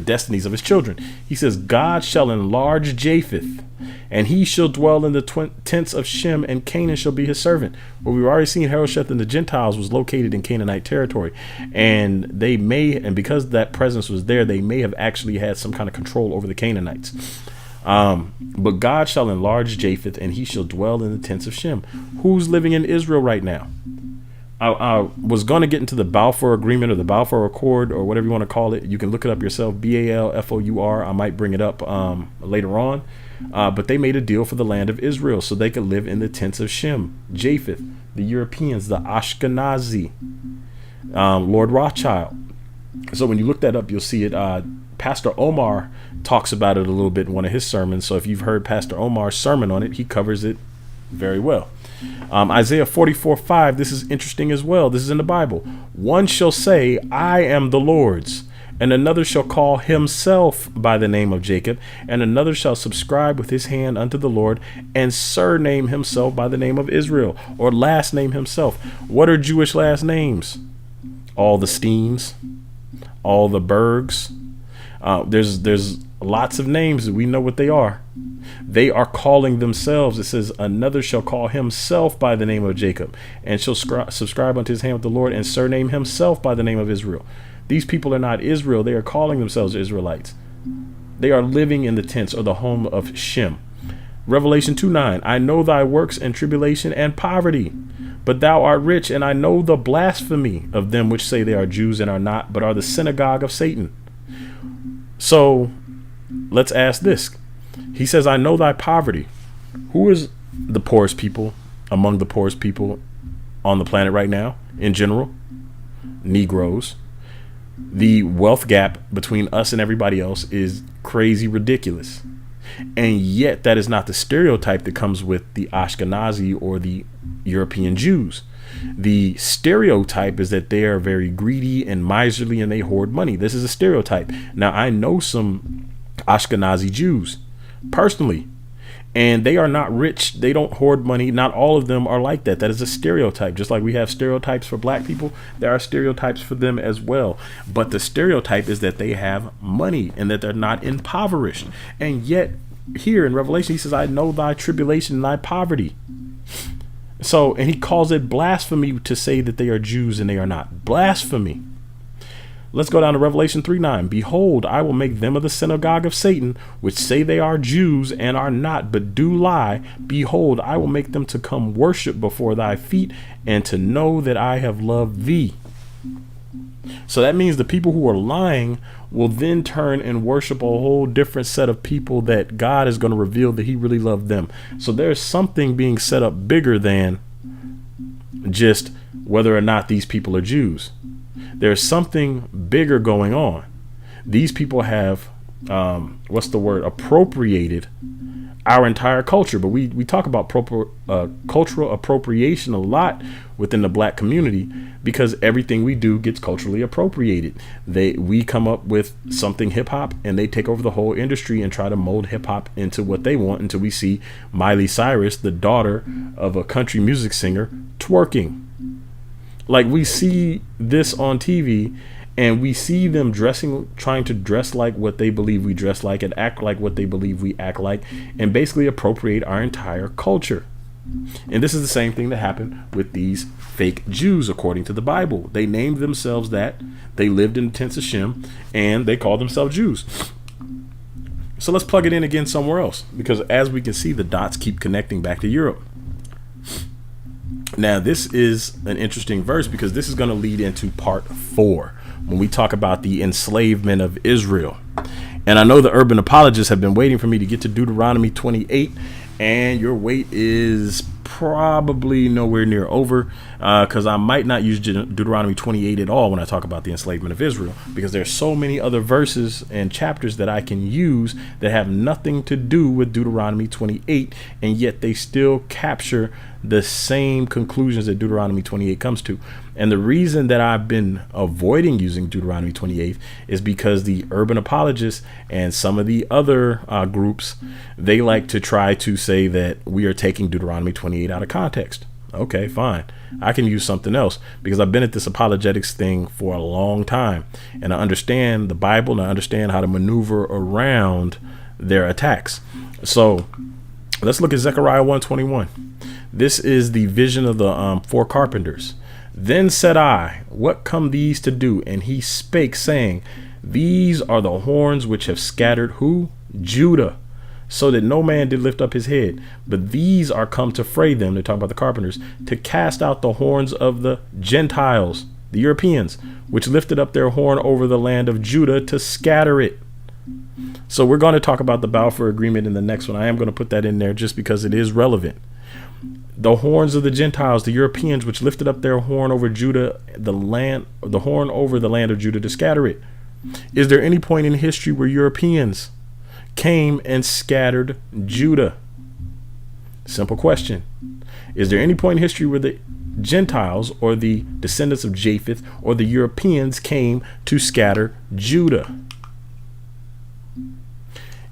destinies of his children? He says, God shall enlarge Japheth, and he shall dwell in the tents of Shem, and Canaan shall be his servant. Well, we've already seen Harosheth and the Gentiles was located in Canaanite territory, and because that presence was there, they may have actually had some kind of control over the Canaanites. But God shall enlarge Japheth, and he shall dwell in the tents of Shem. Who's living in Israel right now? I was going to get into the Balfour Agreement or the Balfour Accord or whatever you want to call it. You can look it up yourself. Balfour. I might bring it up later on. But they made a deal for the land of Israel so they could live in the tents of Shem, Japheth, the Europeans, the Ashkenazi, Lord Rothschild. So when you look that up, you'll see it. Pastor Omar talks about it a little bit in one of his sermons. So if you've heard Pastor Omar's sermon on it, he covers it very well. Isaiah 44:5. This is interesting as well. This is in the Bible. One shall say, I am the Lord's, and another shall call himself by the name of Jacob, and another shall subscribe with his hand unto the Lord, and surname himself by the name of Israel, or last name himself. What are Jewish last names? All the Steens, all the Bergs. There's lots of names that we know what they are. They are calling themselves. It says, another shall call himself by the name of Jacob, and shall subscribe unto his hand with the Lord, and surname himself by the name of Israel. These people are not Israel. They are calling themselves Israelites. They are living in the tents or the home of Shem. Revelation 2:9. I know thy works and tribulation and poverty, but thou art rich, and I know the blasphemy of them which say they are Jews and are not, but are the synagogue of Satan. So let's ask this. He says, I know thy poverty. Who is the poorest people among the poorest people on the planet right now in general? Negroes. The wealth gap between us and everybody else is crazy ridiculous. And yet that is not the stereotype that comes with the Ashkenazi or the European Jews. The stereotype is that they are very greedy and miserly and they hoard money. This is a stereotype. Now, I know some Ashkenazi Jews personally, and they are not rich. They don't hoard money. Not all of them are like that. That is a stereotype. Just like we have stereotypes for black people, there are stereotypes for them as well. But the stereotype is that they have money and that they're not impoverished. And yet here in Revelation, he says, I know thy tribulation and thy poverty. So, and he calls it blasphemy to say that they are Jews and they are not. Blasphemy. Let's go down to Revelation 3:9. Behold, I will make them of the synagogue of Satan, which say they are Jews and are not, but do lie. Behold, I will make them to come worship before thy feet, and to know that I have loved thee. So that means the people who are lying will then turn and worship a whole different set of people that God is going to reveal that he really loved them. So there's something being set up bigger than just whether or not these people are Jews. There's something bigger going on. These people have, appropriated our entire culture. But we talk about cultural appropriation a lot within the black community because everything we do gets culturally appropriated. We come up with something hip hop and they take over the whole industry and try to mold hip hop into what they want until we see Miley Cyrus, the daughter of a country music singer, twerking. Like we see this on TV and we see them trying to dress like what they believe we dress like and act like what they believe we act like and basically appropriate our entire culture. And this is the same thing that happened with these fake Jews, according to the Bible. They named themselves that. They lived in the tents of Shem and they called themselves Jews. So let's plug it in again somewhere else, because as we can see, the dots keep connecting back to Europe. Now, this is an interesting verse because this is going to lead into part 4 when we talk about the enslavement of Israel. And I know the urban apologists have been waiting for me to get to Deuteronomy 28, and your wait is probably nowhere near over because I might not use Deuteronomy 28 at all when I talk about the enslavement of Israel, because there's so many other verses and chapters that I can use that have nothing to do with Deuteronomy 28, and yet they still capture the same conclusions that Deuteronomy 28 comes to. And the reason that I've been avoiding using Deuteronomy 28 is because the urban apologists and some of the other groups, they like to try to say that we are taking Deuteronomy 28 out of context. Okay, fine. I can use something else because I've been at this apologetics thing for a long time and I understand the Bible and I understand how to maneuver around their attacks. So let's look at Zechariah 1:21. This is the vision of the 4 carpenters. Then said I, what come these to do? And he spake, saying, these are the horns which have scattered who? Judah. so that no man did lift up his head. But these are come to fray them, they're talking about the carpenters, to cast out the horns of the Gentiles, the Europeans, which lifted up their horn over the land of Judah to scatter it. So we're going to talk about the Balfour Agreement in the next one. I am going to put that in there just because it is relevant. The horns of the Gentiles, the Europeans, which lifted up their horn over Judah, the horn over the land of Judah to scatter it. Is there any point in history where Europeans came and scattered Judah? Simple question. Is there any point in history where the Gentiles or the descendants of Japheth or the Europeans came to scatter Judah?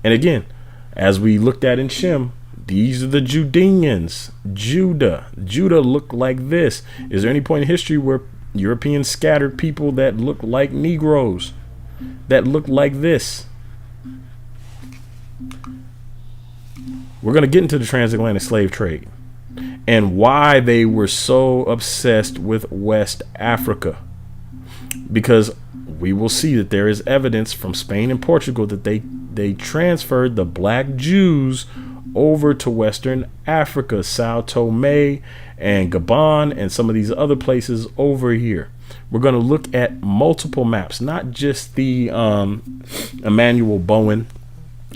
And again, as we looked at in Shem, these are the Judeans. Judah looked like this. Is there any point in history where Europeans scattered people that look like Negroes, that look like this? We're going to get into the transatlantic slave trade and why they were so obsessed with West Africa, because we will see that there is evidence from Spain and Portugal that they transferred the black Jews over to Western Africa, Sao Tome and Gabon and some of these other places over here. We're going to look at multiple maps, not just the Emmanuel Bowen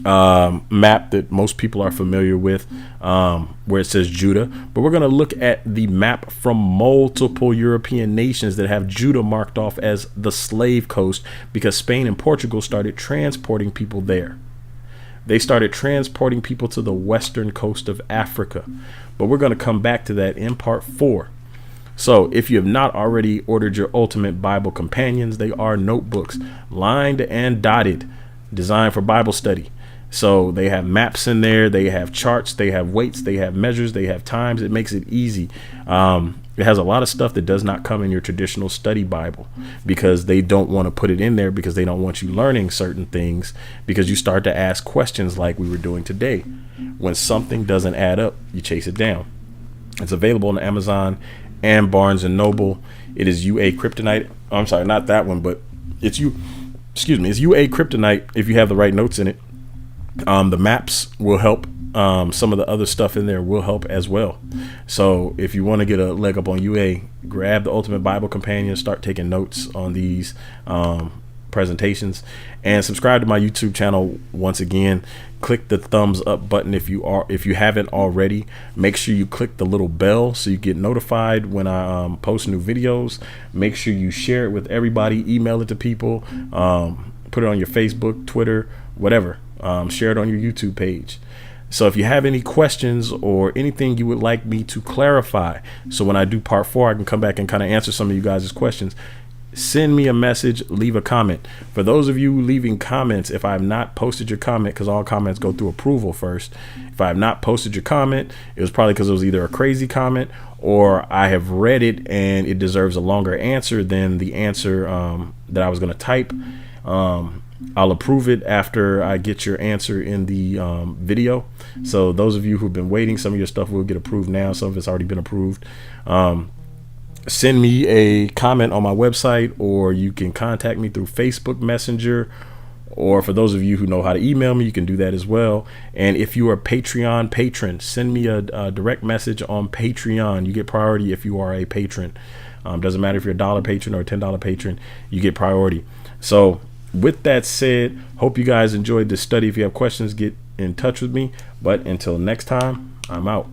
map that most people are familiar with, where it says Judah, but we're going to look at the map from multiple European nations that have Judah marked off as the slave coast, because Spain and Portugal started transporting people there. They started transporting people to the western coast of Africa, but we're going to come back to that in part 4. So if you have not already ordered your Ultimate Bible Companions, they are notebooks lined and dotted, designed for Bible study. So they have maps in there, they have charts, they have weights, they have measures, they have times. It makes it easy. It has a lot of stuff that does not come in your traditional study Bible, because they don't want to put it in there, because they don't want you learning certain things, because you start to ask questions like we were doing today. When something doesn't add up, you chase it down. It's available on Amazon and Barnes and Noble. It is UA Kryptonite. I'm sorry, not that one, but it's UA Kryptonite if you have the right notes in it. The maps will help. Some of the other stuff in there will help as well. So if you want to get a leg up on UA, grab the Ultimate Bible Companion, start taking notes on these presentations, and subscribe to my YouTube channel. Once again, click the thumbs up button if you haven't already. Make sure you click the little bell so you get notified when I post new videos. Make sure you share it with everybody, email it to people, put it on your Facebook, Twitter, whatever. Share it on your YouTube page. So if you have any questions or anything you would like me to clarify, so when I do part 4, I can come back and kind of answer some of you guys' questions, send me a message, leave a comment. For those of you leaving comments, if I have not posted your comment, because all comments go through approval first, if I have not posted your comment, it was probably because it was either a crazy comment or I have read it and it deserves a longer answer than the answer that I was going to type. I'll approve it after I get your answer in the video. So those of you who've been waiting, some of your stuff will get approved now. Some of it's already been approved. Send me a comment on my website, or you can contact me through Facebook Messenger, or for those of you who know how to email me, you can do that as well. And if you are a Patreon patron, send me a direct message on Patreon. You get priority if you are a patron. Doesn't matter if you're a $1 patron or a $10 patron, you get priority. So with that said, hope you guys enjoyed this study. If you have questions, get in touch with me. But until next time, I'm out.